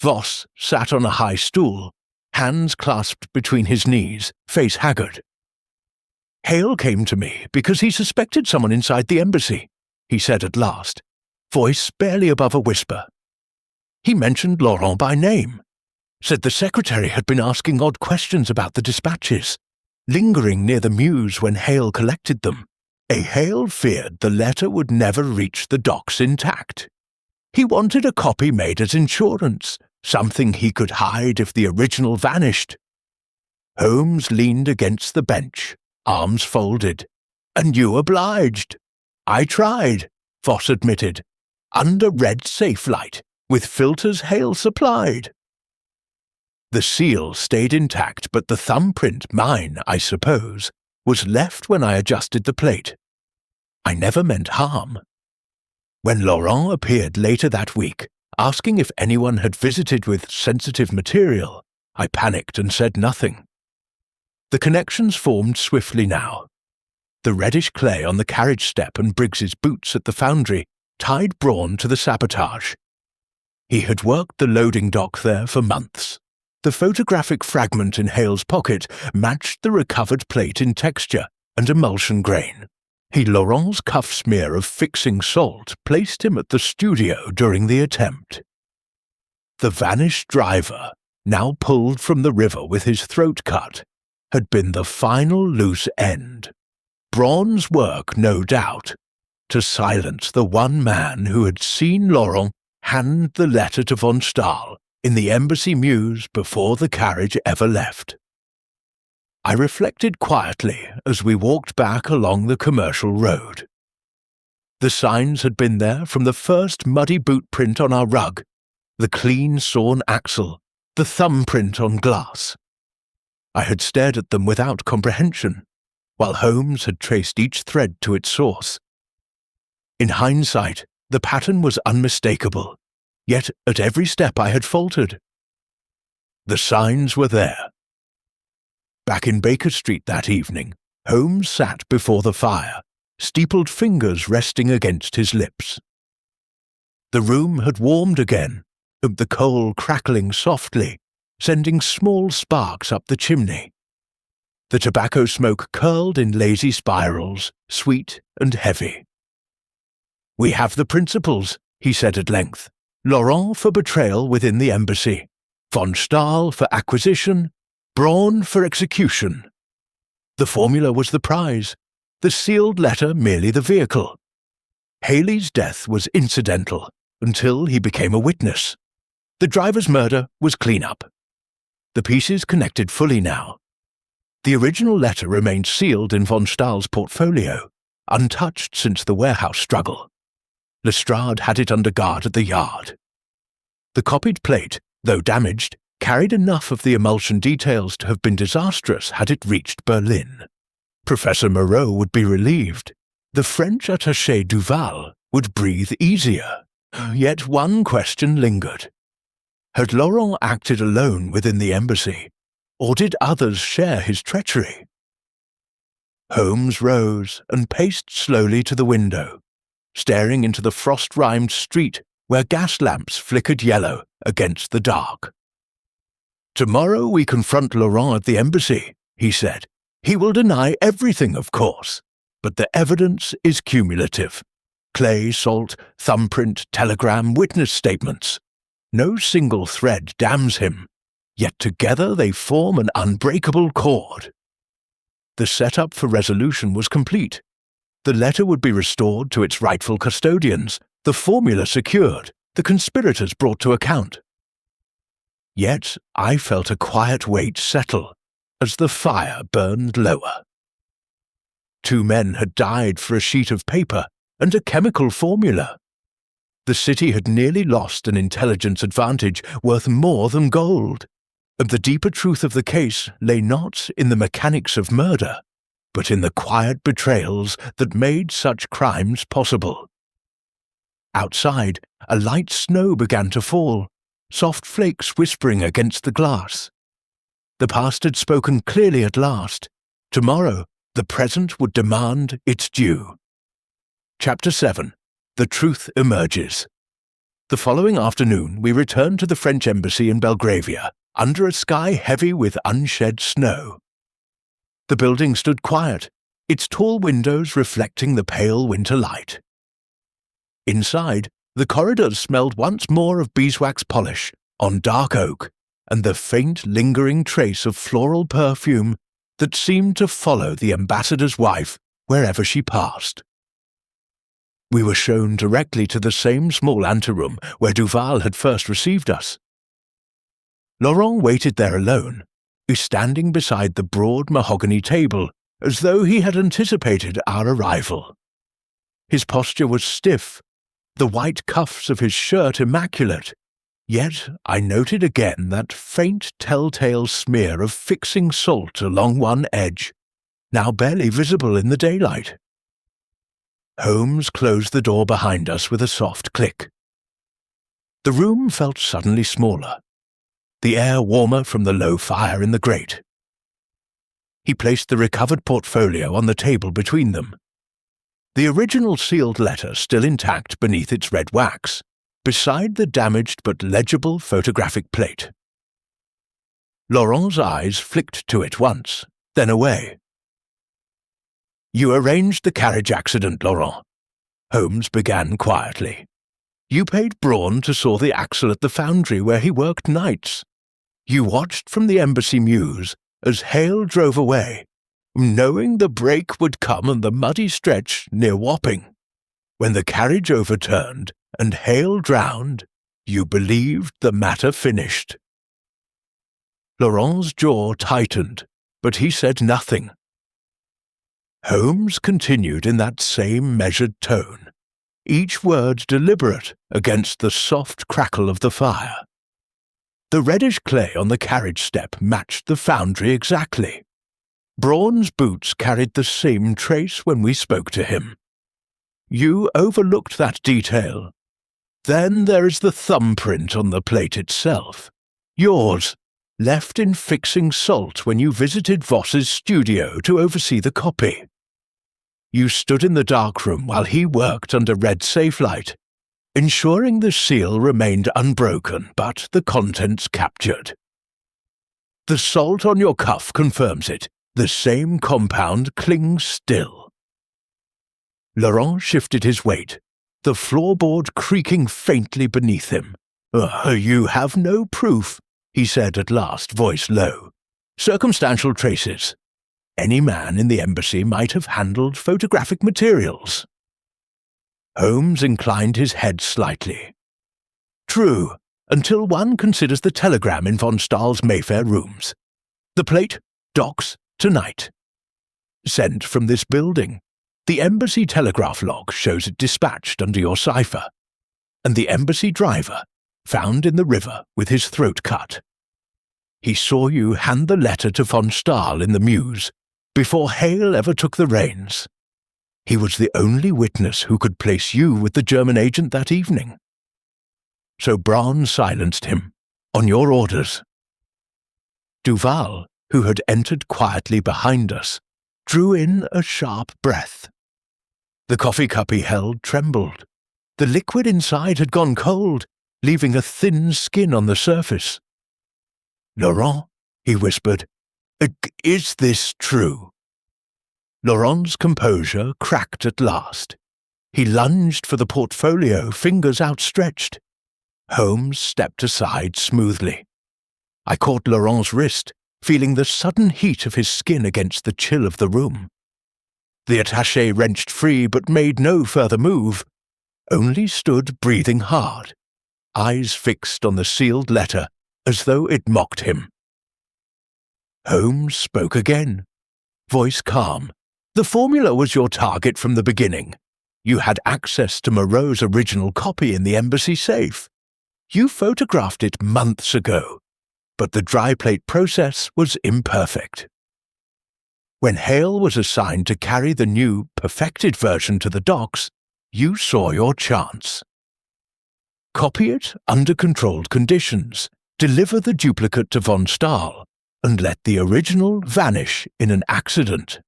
Voss sat on a high stool, hands clasped between his knees, face haggard. "Hale came to me because he suspected someone inside the embassy," he said at last, voice barely above a whisper. "He mentioned Laurent by name, said the secretary had been asking odd questions about the dispatches, lingering near the Mews when Hale collected them. Hale feared the letter would never reach the docks intact. He wanted a copy made as insurance, something he could hide if the original vanished." Holmes leaned against the bench, arms folded. "And you obliged." "I tried," Voss admitted, "under red safe light, with filters Hale supplied." The seal stayed intact, but the thumbprint, mine, I suppose, was left when I adjusted the plate. I never meant harm. When Laurent appeared later that week, asking if anyone had visited with sensitive material, I panicked and said nothing. The connections formed swiftly now. The reddish clay on the carriage step and Briggs's boots at the foundry tied Braun to the sabotage. He had worked the loading dock there for months. The photographic fragment in Hale's pocket matched the recovered plate in texture and emulsion grain. Laurent's cuff smear of fixing salt placed him at the studio during the attempt. The vanished driver, now pulled from the river with his throat cut, had been the final loose end. Braun's work, no doubt, to silence the one man who had seen Laurent hand the letter to von Stahl in the embassy mews before the carriage ever left. I reflected quietly as we walked back along the commercial road. The signs had been there from the first muddy boot print on our rug, the clean sawn axle, the thumbprint on glass. I had stared at them without comprehension, while Holmes had traced each thread to its source. In hindsight, the pattern was unmistakable, yet at every step I had faltered. The signs were there. Back in Baker Street that evening, Holmes sat before the fire, steepled fingers resting against his lips. The room had warmed again, the coal crackling softly, sending small sparks up the chimney. The tobacco smoke curled in lazy spirals, sweet and heavy. "We have the principles," he said at length. "Laurent for betrayal within the embassy, von Stahl for acquisition, Braun for execution. The formula was the prize, the sealed letter merely the vehicle. Haley's death was incidental until he became a witness. The driver's murder was clean-up. The pieces connected fully now. The original letter remained sealed in von Stahl's portfolio, untouched since the warehouse struggle. Lestrade had it under guard at the yard. The copied plate, though damaged, carried enough of the emulsion details to have been disastrous had it reached Berlin. Professor Moreau would be relieved. The French attaché Duval would breathe easier. Yet one question lingered. Had Laurent acted alone within the embassy, or did others share his treachery? Holmes rose and paced slowly to the window, staring into the frost-rimed street where gas lamps flickered yellow against the dark. "Tomorrow we confront Laurent at the embassy," he said. "He will deny everything, of course, but the evidence is cumulative. Clay, salt, thumbprint, telegram, witness statements. No single thread damns him, yet together they form an unbreakable cord." The setup for resolution was complete. The letter would be restored to its rightful custodians, the formula secured, the conspirators brought to account. Yet I felt a quiet weight settle as the fire burned lower. 2 men had died for a sheet of paper and a chemical formula. The city had nearly lost an intelligence advantage worth more than gold, and the deeper truth of the case lay not in the mechanics of murder, but in the quiet betrayals that made such crimes possible. Outside, a light snow began to fall, soft flakes whispering against the glass. The past had spoken clearly at last. Tomorrow, the present would demand its due. Chapter 7. The Truth Emerges. The following afternoon, we returned to the French embassy in Belgravia, under a sky heavy with unshed snow. The building stood quiet, its tall windows reflecting the pale winter light. Inside, the corridors smelled once more of beeswax polish on dark oak and the faint lingering trace of floral perfume that seemed to follow the ambassador's wife wherever she passed. We were shown directly to the same small anteroom where Duval had first received us. Laurent waited there alone, standing beside the broad mahogany table, as though he had anticipated our arrival. His posture was stiff, the white cuffs of his shirt immaculate, yet I noted again that faint telltale smear of fixing salt along one edge, now barely visible in the daylight. Holmes closed the door behind us with a soft click. The room felt suddenly smaller, the air warmer from the low fire in the grate. He placed the recovered portfolio on the table between them, the original sealed letter still intact beneath its red wax, beside the damaged but legible photographic plate. Laurent's eyes flicked to it once, then away. "You arranged the carriage accident, Laurent," Holmes began quietly. "You paid Braun to saw the axle at the foundry where he worked nights. You watched from the embassy mews as Hale drove away, knowing the break would come on the muddy stretch near Wapping. When the carriage overturned and Hale drowned, you believed the matter finished." Laurent's jaw tightened, but he said nothing. Holmes continued in that same measured tone, each word deliberate against the soft crackle of the fire. The reddish clay on the carriage step matched the foundry exactly. Braun's boots carried the same trace when we spoke to him. You overlooked that detail. Then there is the thumbprint on the plate itself. Yours, left in fixing salt when you visited Voss's studio to oversee the copy. You stood in the darkroom while he worked under red safe light, ensuring the seal remained unbroken but the contents captured. The salt on your cuff confirms it. The same compound clings still. Laurent shifted his weight, the floorboard creaking faintly beneath him. You have no proof," he said at last, voice low. "Circumstantial traces. Any man in the embassy might have handled photographic materials." Holmes inclined his head slightly. "True, until one considers the telegram in von Stahl's Mayfair rooms. The plate, docks, tonight. Sent from this building. The embassy telegraph log shows it dispatched under your cipher. And the embassy driver, found in the river with his throat cut. He saw you hand the letter to von Stahl in the mews, before Hale ever took the reins. He was the only witness who could place you with the German agent that evening. So Braun silenced him, on your orders." Duval, who had entered quietly behind us, drew in a sharp breath. The coffee cup he held trembled. The liquid inside had gone cold, leaving a thin skin on the surface. "Laurent," he whispered, "is this true?" Laurent's composure cracked at last. He lunged for the portfolio, fingers outstretched. Holmes stepped aside smoothly. I caught Laurent's wrist, feeling the sudden heat of his skin against the chill of the room. The attaché wrenched free but made no further move, only stood breathing hard, eyes fixed on the sealed letter as though it mocked him. Holmes spoke again, voice calm. "The formula was your target from the beginning. You had access to Moreau's original copy in the embassy safe. You photographed it months ago, but the dry plate process was imperfect. When Hale was assigned to carry the new, perfected version to the docks, you saw your chance. Copy it under controlled conditions, deliver the duplicate to von Stahl, and let the original vanish in an accident.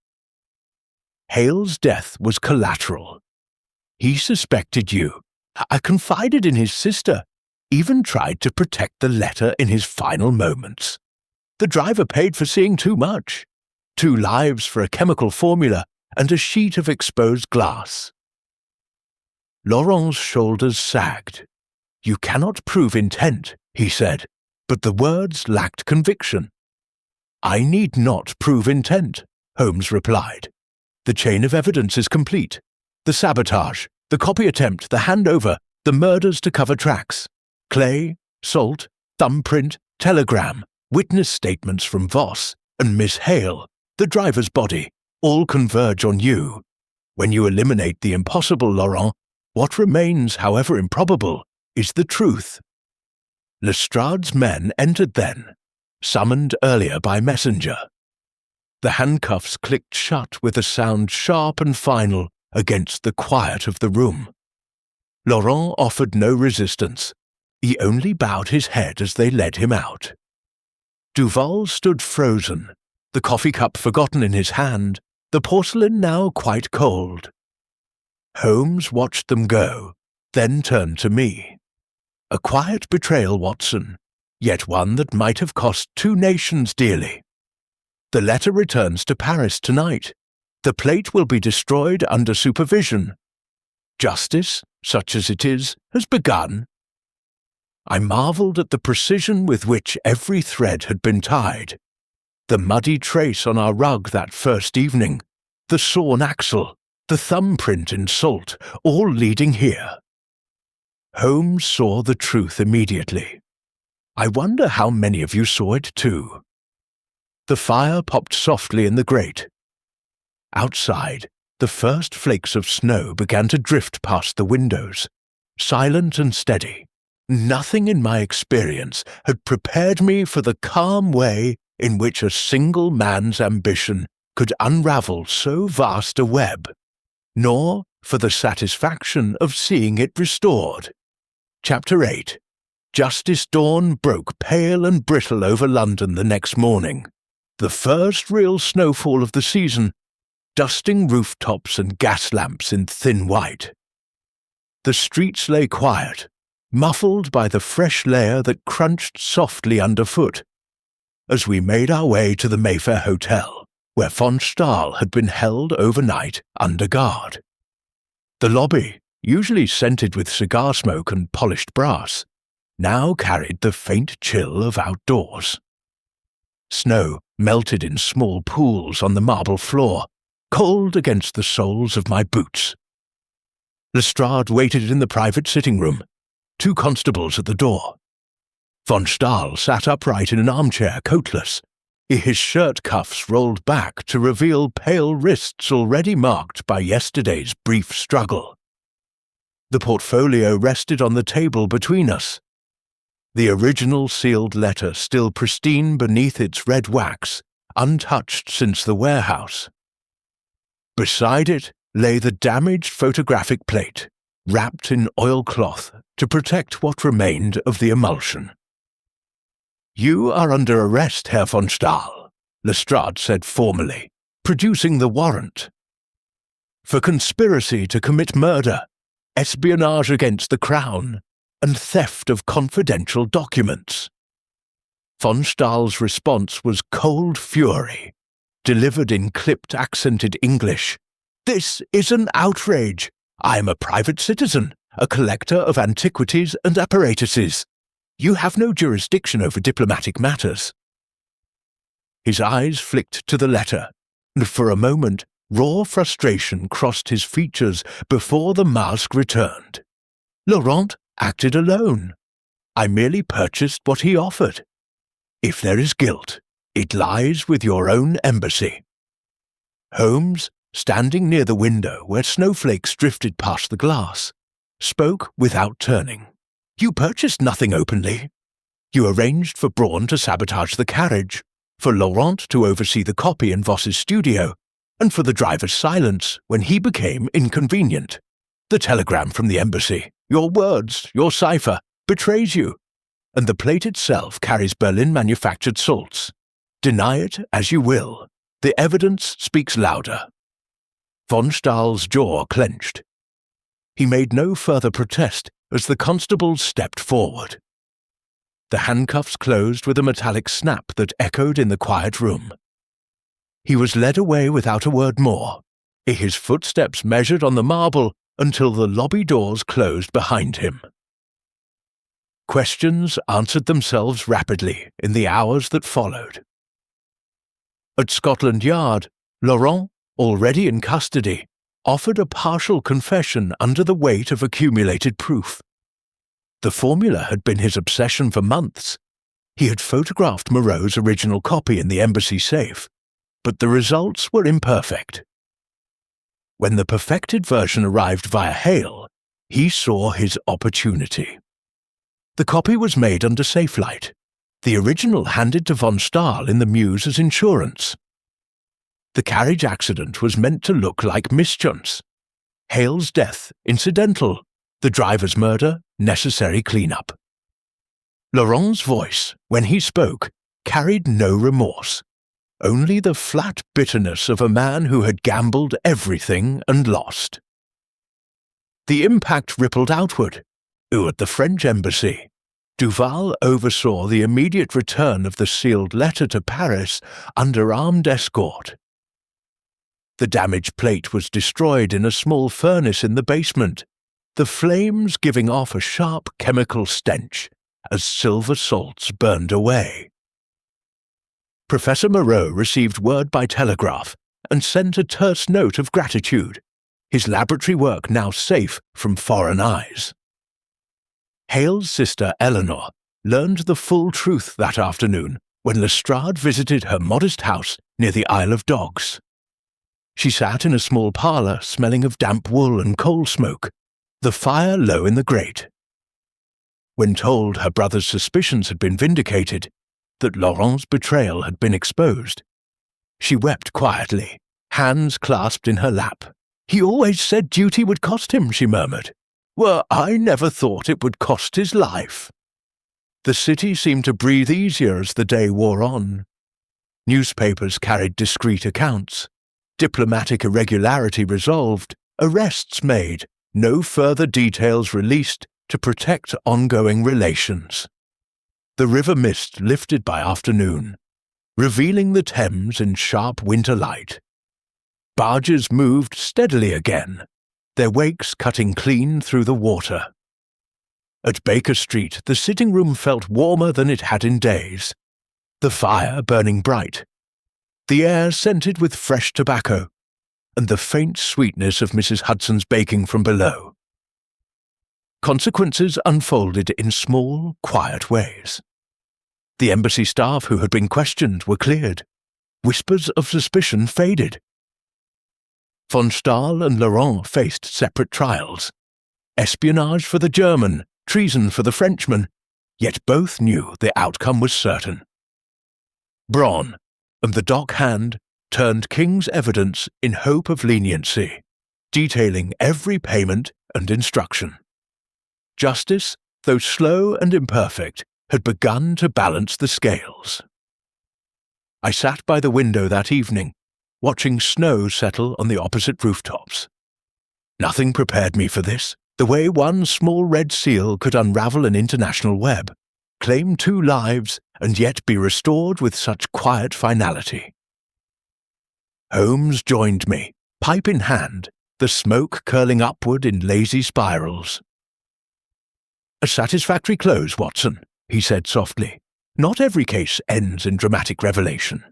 Hale's death was collateral. He suspected you, I confided in his sister, even tried to protect the letter in his final moments. The driver paid for seeing too much. 2 lives for a chemical formula and a sheet of exposed glass. Laurent's shoulders sagged. You cannot prove intent, he said, but the words lacked conviction. I need not prove intent, Holmes replied. The chain of evidence is complete. The sabotage, the copy attempt, the handover, the murders to cover tracks. Clay, salt, thumbprint, telegram, witness statements from Voss and Miss Hale, the driver's body, all converge on you. When you eliminate the impossible, Laurent, what remains, however improbable, is the truth. Lestrade's men entered then, summoned earlier by messenger. The handcuffs clicked shut with a sound sharp and final against the quiet of the room. Laurent offered no resistance. He only bowed his head as they led him out. Duval stood frozen, the coffee cup forgotten in his hand, the porcelain now quite cold. Holmes watched them go, then turned to me. A quiet betrayal, Watson, yet one that might have cost 2 nations dearly. The letter returns to Paris tonight. The plate will be destroyed under supervision. Justice, such as it is, has begun. I marvelled at the precision with which every thread had been tied. The muddy trace on our rug that first evening, the sawn axle, the thumbprint in salt, all leading here. Holmes saw the truth immediately. I wonder how many of you saw it too. The fire popped softly in the grate. Outside, the first flakes of snow began to drift past the windows, silent and steady. Nothing in my experience had prepared me for the calm way in which a single man's ambition could unravel so vast a web, nor for the satisfaction of seeing it restored. Chapter 8. Justice dawn broke pale and brittle over London the next morning, the first real snowfall of the season, dusting rooftops and gas lamps in thin white. The streets lay quiet, muffled by the fresh layer that crunched softly underfoot, as we made our way to the Mayfair Hotel, where von Stahl had been held overnight under guard. The lobby, usually scented with cigar smoke and polished brass, now carried the faint chill of outdoors. Snow melted in small pools on the marble floor, cold against the soles of my boots. Lestrade waited in the private sitting room, 2 constables at the door. Von Stahl sat upright in an armchair, coatless, his shirt cuffs rolled back to reveal pale wrists already marked by yesterday's brief struggle. The portfolio rested on the table between us. The original sealed letter still pristine beneath its red wax, untouched since the warehouse. Beside it lay the damaged photographic plate, wrapped in oilcloth to protect what remained of the emulsion. You are under arrest, Herr von Stahl, Lestrade said formally, producing the warrant. For conspiracy to commit murder, espionage against the Crown, and theft of confidential documents. Von Stahl's response was cold fury, delivered in clipped accented English. This is an outrage. I am a private citizen, a collector of antiquities and apparatuses. You have no jurisdiction over diplomatic matters. His eyes flicked to the letter, and for a moment raw frustration crossed his features before the mask returned. Laurent acted alone. I merely purchased what he offered. If there is guilt, it lies with your own embassy. Holmes, standing near the window where snowflakes drifted past the glass, spoke without turning. You purchased nothing openly. You arranged for Braun to sabotage the carriage, for Laurent to oversee the copy in Voss's studio, and for the driver's silence when he became inconvenient. The telegram from the embassy, your words, your cipher, betrays you, and the plate itself carries Berlin-manufactured salts. Deny it as you will, the evidence speaks louder. Von Stahl's jaw clenched. He made no further protest as the constables stepped forward. The handcuffs closed with a metallic snap that echoed in the quiet room. He was led away without a word more, his footsteps measured on the marble until the lobby doors closed behind him. Questions answered themselves rapidly in the hours that followed. At Scotland Yard, Laurent, already in custody, offered a partial confession under the weight of accumulated proof. The formula had been his obsession for months. He had photographed Moreau's original copy in the embassy safe, but the results were imperfect. When the perfected version arrived via Hale, he saw his opportunity. The copy was made under Safelight, the original handed to von Stahl in the Mews as insurance. The carriage accident was meant to look like mischance. Hale's death, incidental. The driver's murder, necessary cleanup. Laurent's voice, when he spoke, carried no remorse, only the flat bitterness of a man who had gambled everything and lost. The impact rippled outward. At the French embassy, Duval oversaw the immediate return of the sealed letter to Paris under armed escort. The damaged plate was destroyed in a small furnace in the basement, the flames giving off a sharp chemical stench as silver salts burned away. Professor Moreau received word by telegraph and sent a terse note of gratitude, his laboratory work now safe from foreign eyes. Hale's sister Eleanor learned the full truth that afternoon when Lestrade visited her modest house near the Isle of Dogs. She sat in a small parlour smelling of damp wool and coal smoke, the fire low in the grate. When told her brother's suspicions had been vindicated, that Laurent's betrayal had been exposed, she wept quietly, hands clasped in her lap. "He always said duty would cost him," she murmured. "Well, I never thought it would cost his life." The city seemed to breathe easier as the day wore on. Newspapers carried discreet accounts. Diplomatic irregularity resolved, arrests made, no further details released to protect ongoing relations. The river mist lifted by afternoon, revealing the Thames in sharp winter light. Barges moved steadily again, their wakes cutting clean through the water. At Baker Street, the sitting room felt warmer than it had in days, the fire burning bright, the air scented with fresh tobacco, and the faint sweetness of Mrs. Hudson's baking from below. Consequences unfolded in small, quiet ways. The embassy staff who had been questioned were cleared. Whispers of suspicion faded. Von Stahl and Laurent faced separate trials. Espionage for the German, treason for the Frenchman, yet both knew the outcome was certain. Braun and the dock hand turned King's evidence in hope of leniency, detailing every payment and instruction. Justice, though slow and imperfect, had begun to balance the scales. I sat by the window that evening, watching snow settle on the opposite rooftops. Nothing prepared me for this, the way one small red seal could unravel an international web, claim 2 lives, and yet be restored with such quiet finality. Holmes joined me, pipe in hand, the smoke curling upward in lazy spirals. "A satisfactory close, Watson," he said softly. "Not every case ends in dramatic revelation.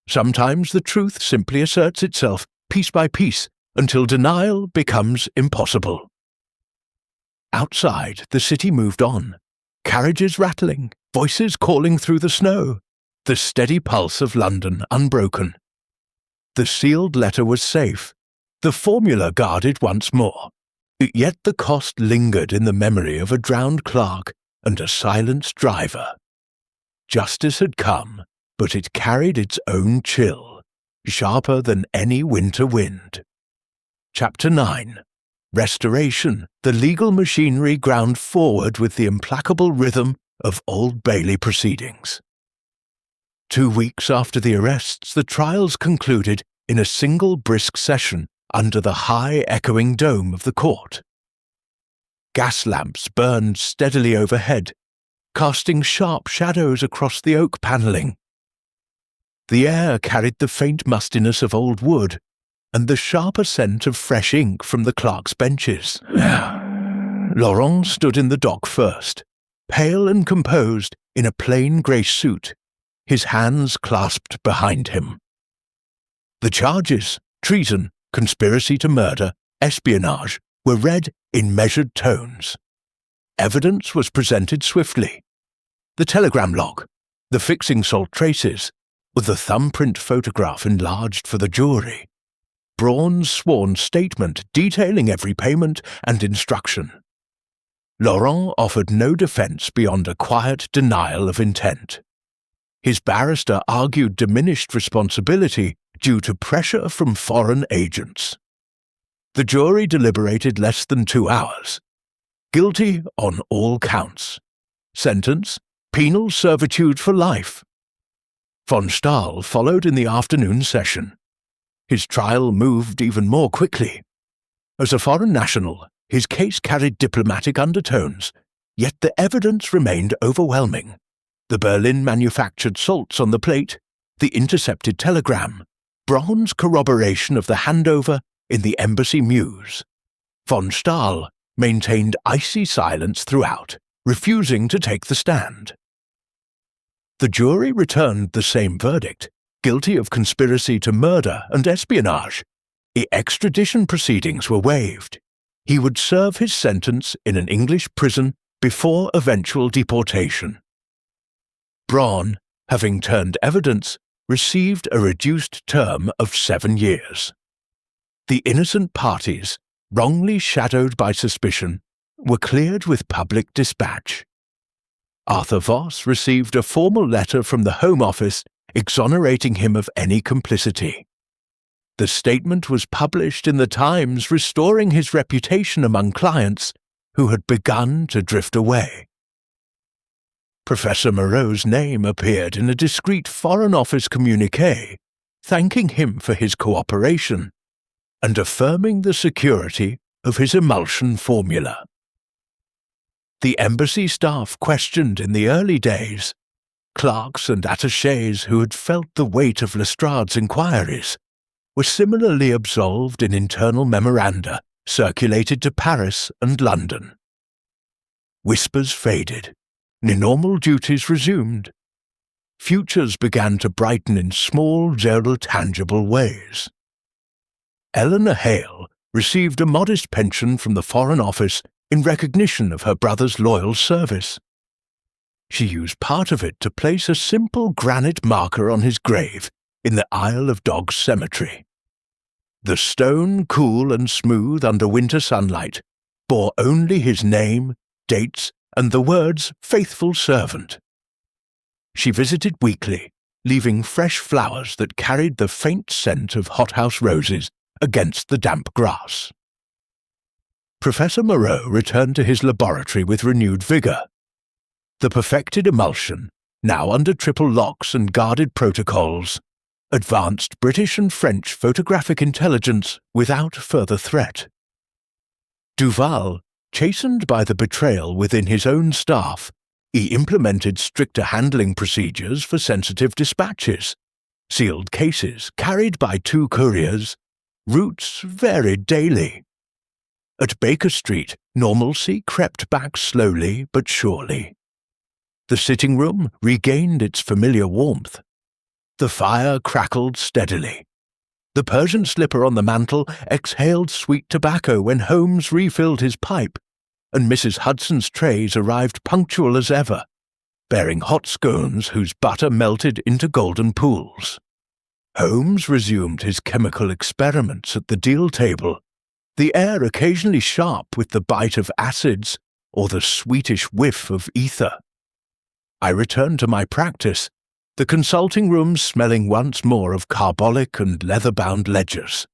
Sometimes the truth simply asserts itself piece by piece until denial becomes impossible." Outside, the city moved on, carriages rattling, voices calling through the snow, the steady pulse of London unbroken. The sealed letter was safe, the formula guarded once more, yet the cost lingered in the memory of a drowned clerk and a silenced driver. Justice had come, but it carried its own chill, sharper than any winter wind. Chapter 9. Restoration, the legal machinery ground forward with the implacable rhythm of Old Bailey proceedings. 2 weeks after the arrests, the trials concluded in a single brisk session under the high echoing dome of the court. gas lamps burned steadily overhead, casting sharp shadows across the oak panelling. The air carried the faint mustiness of old wood and the sharper scent of fresh ink from the clerks' benches. Laurent stood in the dock first, pale and composed in a plain grey suit, his hands clasped behind him. The charges, treason, conspiracy to murder, espionage, were read in measured tones. Evidence was presented swiftly. The telegram log, the fixing salt traces, with the thumbprint photograph enlarged for the jury. Braun's sworn statement detailing every payment and instruction. Laurent offered no defence beyond a quiet denial of intent. His barrister argued diminished responsibility due to pressure from foreign agents. The jury deliberated less than 2 hours. Guilty on all counts. Sentence: penal servitude for life. Von Stahl followed in the afternoon session. His trial moved even more quickly. As a foreign national, his case carried diplomatic undertones, yet the evidence remained overwhelming. The Berlin-manufactured salts on the plate, the intercepted telegram, Braun's corroboration of the handover in the embassy mews. Von Stahl maintained icy silence throughout, refusing to take the stand. The jury returned the same verdict, guilty of conspiracy to murder and espionage. The extradition proceedings were waived. He would serve his sentence in an English prison before eventual deportation. Braun, having turned evidence, received a reduced term of 7 years. The innocent parties, wrongly shadowed by suspicion, were cleared with public dispatch. Arthur Voss received a formal letter from the Home Office exonerating him of any complicity. The statement was published in the Times, restoring his reputation among clients who had begun to drift away. Professor Moreau's name appeared in a discreet Foreign Office communiqué, thanking him for his cooperation and affirming the security of his emulsion formula. The embassy staff questioned in the early days, clerks and attachés who had felt the weight of Lestrade's inquiries, were similarly absolved in internal memoranda circulated to Paris and London. Whispers faded. Normal duties resumed. Futures began to brighten in small, tangible ways. Eleanor Hale received a modest pension from the Foreign Office in recognition of her brother's loyal service. She used part of it to place a simple granite marker on his grave in the Isle of Dogs Cemetery. The stone, cool and smooth under winter sunlight, bore only his name, dates, and the words "faithful servant." She visited weekly, leaving fresh flowers that carried the faint scent of hothouse roses against the damp grass. Professor Moreau returned to his laboratory with renewed vigour. The perfected emulsion, now under triple locks and guarded protocols, advanced British and French photographic intelligence without further threat. Duval, chastened by the betrayal within his own staff, he implemented stricter handling procedures for sensitive dispatches, sealed cases carried by 2 couriers, routes varied daily. At Baker Street, normalcy crept back slowly but surely. The sitting room regained its familiar warmth. The fire crackled steadily. The Persian slipper on the mantel exhaled sweet tobacco when Holmes refilled his pipe, and Mrs. Hudson's trays arrived punctual as ever, bearing hot scones whose butter melted into golden pools. Holmes resumed his chemical experiments at the deal table, the air occasionally sharp with the bite of acids or the sweetish whiff of ether. I returned to my practice, the consulting room smelling once more of carbolic and leather-bound ledgers.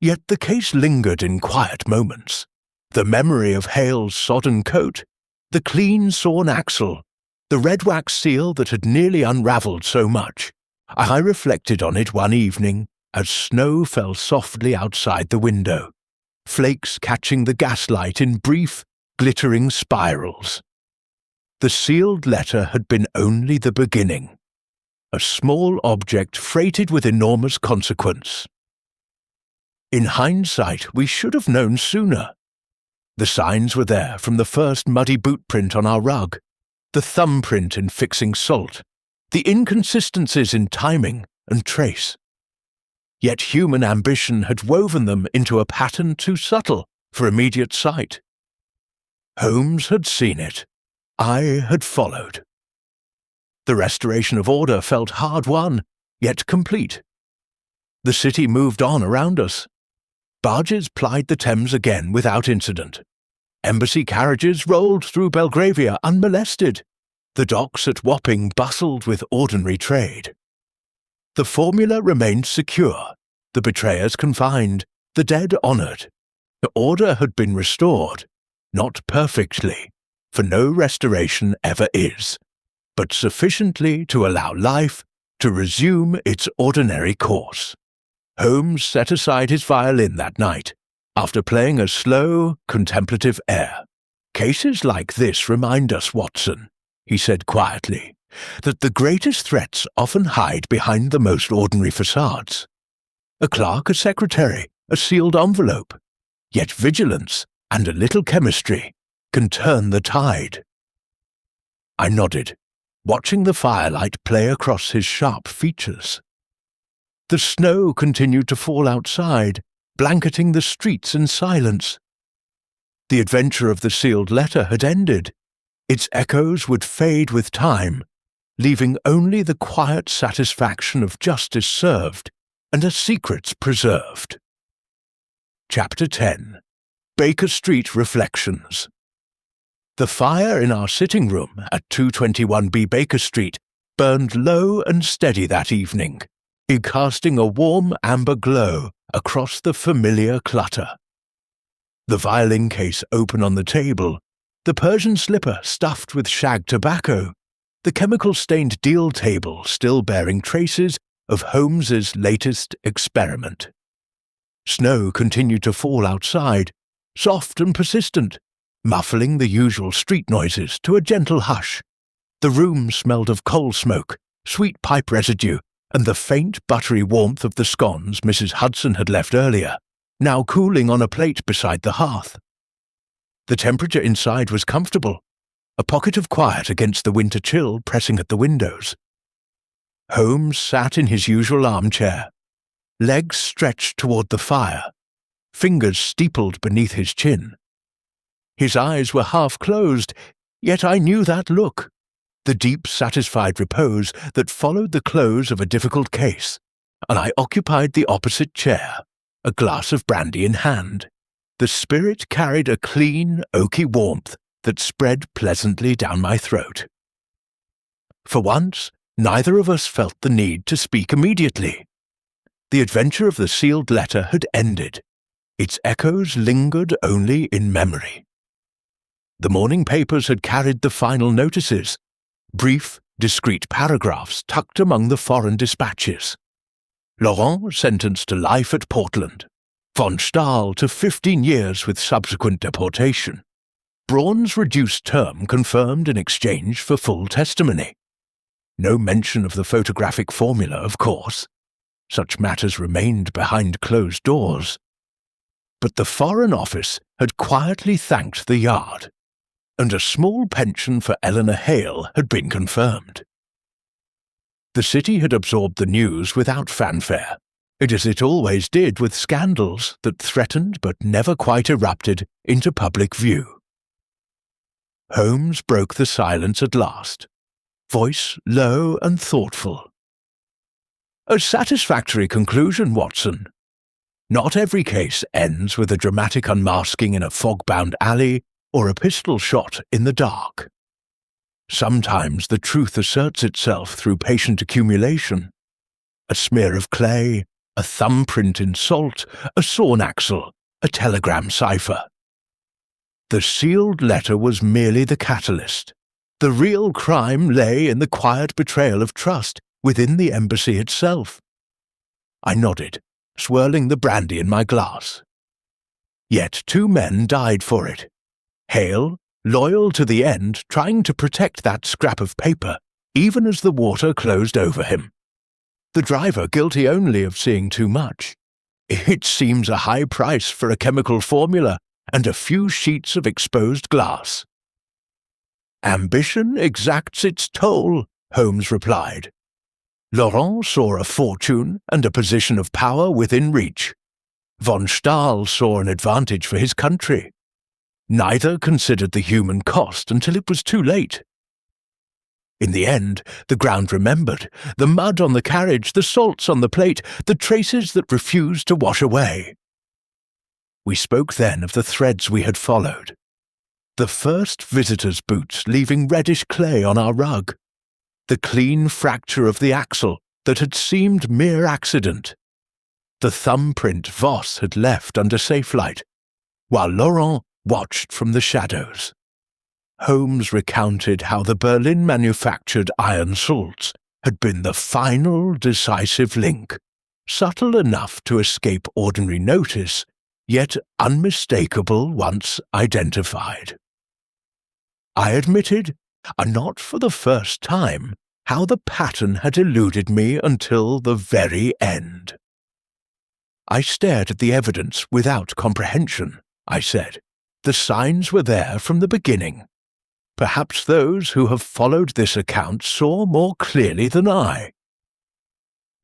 Yet the case lingered in quiet moments. The memory of Hale's sodden coat, the clean sawn axle, the red wax seal that had nearly unravelled so much. I reflected on it one evening as snow fell softly outside the window. flakes catching the gaslight in brief, glittering spirals. The sealed letter had been only the beginning, a small object freighted with enormous consequence. In hindsight, we should have known sooner. The signs were there from the first muddy boot print on our rug, the thumbprint in fixing salt, the inconsistencies in timing and trace. Yet human ambition had woven them into a pattern too subtle for immediate sight. Holmes had seen it. I had followed. The restoration of order felt hard-won, yet complete. The city moved on around us. Barges plied the Thames again without incident. Embassy carriages rolled through Belgravia unmolested. The docks at Wapping bustled with ordinary trade. The formula remained secure, the betrayers confined, the dead honoured. The order had been restored, not perfectly, for no restoration ever is, but sufficiently to allow life to resume its ordinary course. Holmes set aside his violin that night, after playing a slow, contemplative air. "Cases like this remind us, Watson," he said quietly, "that the greatest threats often hide behind the most ordinary facades. A clerk, a secretary, a sealed envelope. Yet vigilance and a little chemistry can turn the tide." I nodded, watching the firelight play across his sharp features. The snow continued to fall outside, blanketing the streets in silence. The adventure of the sealed letter had ended. Its echoes would fade with time, leaving only the quiet satisfaction of justice served and her secrets preserved. Chapter 10. Baker Street Reflections. The fire in our sitting room at 221B Baker Street burned low and steady that evening, casting a warm amber glow across the familiar clutter. The violin case open on the table, the Persian slipper stuffed with shag tobacco, the chemical-stained deal table still bearing traces of Holmes's latest experiment. Snow continued to fall outside, soft and persistent, muffling the usual street noises to a gentle hush. The room smelled of coal smoke, sweet pipe residue, and the faint buttery warmth of the scones Mrs. Hudson had left earlier, now cooling on a plate beside the hearth. The temperature inside was comfortable, a pocket of quiet against the winter chill pressing at the windows. Holmes sat in his usual armchair, legs stretched toward the fire, fingers steepled beneath his chin. His eyes were half closed, yet I knew that look, the deep, satisfied repose that followed the close of a difficult case, and I occupied the opposite chair, a glass of brandy in hand. The spirit carried a clean, oaky warmth that spread pleasantly down my throat. For once, neither of us felt the need to speak immediately. The adventure of the sealed letter had ended. Its echoes lingered only in memory. The morning papers had carried the final notices, brief, discreet paragraphs tucked among the foreign dispatches. Laurent sentenced to life at Portland, von Stahl to 15 years with subsequent deportation. Braun's reduced term confirmed in exchange for full testimony. No mention of the photographic formula, of course. Such matters remained behind closed doors. But the Foreign Office had quietly thanked the Yard, and a small pension for Eleanor Hale had been confirmed. The city had absorbed the news without fanfare, as it always did with scandals that threatened but never quite erupted into public view. Holmes broke the silence at last, voice low and thoughtful. "A satisfactory conclusion, Watson. Not every case ends with a dramatic unmasking in a fog-bound alley or a pistol shot in the dark. Sometimes the truth asserts itself through patient accumulation. A smear of clay, a thumbprint in salt, a sawn axle, a telegram cipher. The sealed letter was merely the catalyst. The real crime lay in the quiet betrayal of trust within the embassy itself." I nodded, swirling the brandy in my glass. Yet 2 men died for it. Hale, loyal to the end, trying to protect that scrap of paper, even as the water closed over him. The driver guilty only of seeing too much. It seems a high price for a chemical formula and a few sheets of exposed glass. Ambition exacts its toll, Holmes replied. Laurent saw a fortune and a position of power within reach. Von Stahl saw an advantage for his country. Neither considered the human cost until it was too late. In the end, the ground remembered, the mud on the carriage, the salts on the plate, the traces that refused to wash away. We spoke then of the threads we had followed. The first visitor's boots leaving reddish clay on our rug. The clean fracture of the axle that had seemed mere accident. The thumbprint Voss had left under safe light, while Laurent watched from the shadows. Holmes recounted how the Berlin-manufactured iron salts had been the final decisive link, subtle enough to escape ordinary notice, yet unmistakable once identified. I admitted, and not for the first time, how the pattern had eluded me until the very end. I stared at the evidence without comprehension, I said. The signs were there from the beginning. Perhaps those who have followed this account saw more clearly than I.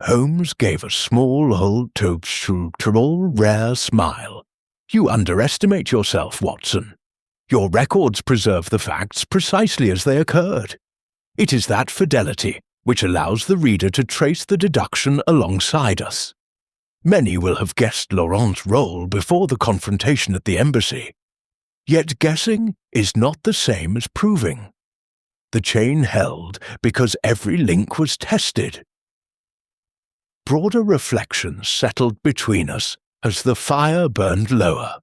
Holmes gave a small old rare smile. You underestimate yourself, Watson. Your records preserve the facts precisely as they occurred. It is that fidelity which allows the reader to trace the deduction alongside us. Many will have guessed Laurent's role before the confrontation at the embassy. Yet guessing is not the same as proving. The chain held because every link was tested. Broader reflections settled between us as the fire burned lower.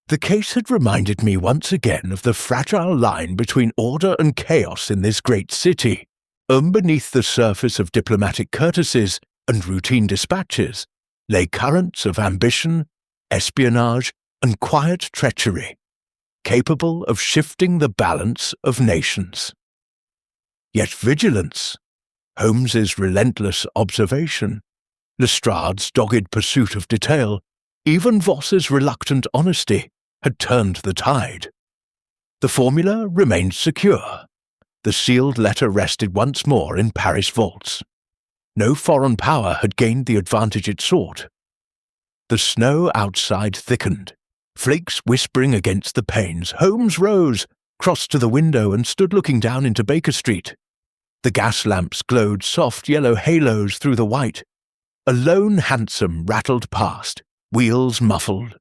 The case had reminded me once again of the fragile line between order and chaos in this great city. Beneath the surface of diplomatic courtesies and routine dispatches lay currents of ambition, espionage, and quiet treachery, capable of shifting the balance of nations. Yet vigilance, Holmes's relentless observation, Lestrade's dogged pursuit of detail, even Voss's reluctant honesty, had turned the tide. The formula remained secure. The sealed letter rested once more in Paris vaults. No foreign power had gained the advantage it sought. The snow outside thickened. Flakes whispering against the panes, Holmes rose, crossed to the window and stood looking down into Baker Street. The gas lamps glowed soft yellow halos through the white. A lone hansom rattled past, wheels muffled.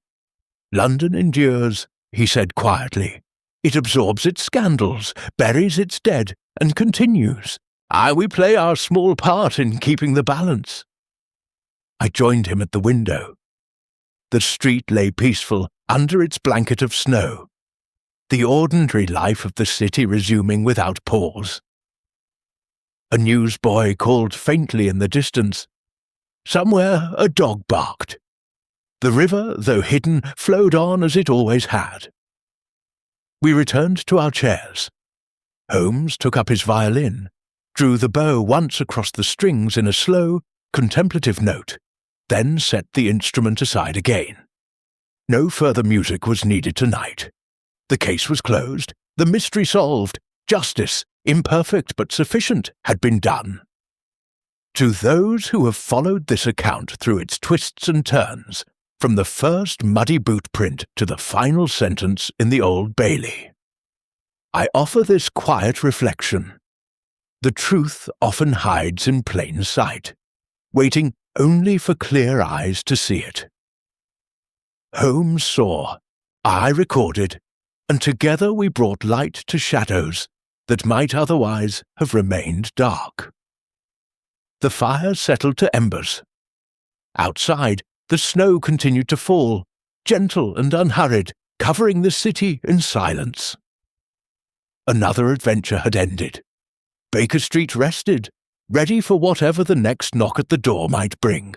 London endures, he said quietly. It absorbs its scandals, buries its dead, and continues. We play our small part in keeping the balance. I joined him at the window. The street lay peaceful under its blanket of snow, the ordinary life of the city resuming without pause. A newsboy called faintly in the distance. Somewhere a dog barked. The river, though hidden, flowed on as it always had. We returned to our chairs. Holmes took up his violin, drew the bow once across the strings in a slow, contemplative note, then set the instrument aside again. No further music was needed tonight. The case was closed, the mystery solved, justice, imperfect but sufficient, had been done. To those who have followed this account through its twists and turns, from the first muddy boot print to the final sentence in the Old Bailey, I offer this quiet reflection. The truth often hides in plain sight, waiting only for clear eyes to see it. Holmes saw, I recorded, and together we brought light to shadows that might otherwise have remained dark. The fire settled to embers. Outside, the snow continued to fall, gentle and unhurried, covering the city in silence. Another adventure had ended. Baker Street rested, ready for whatever the next knock at the door might bring.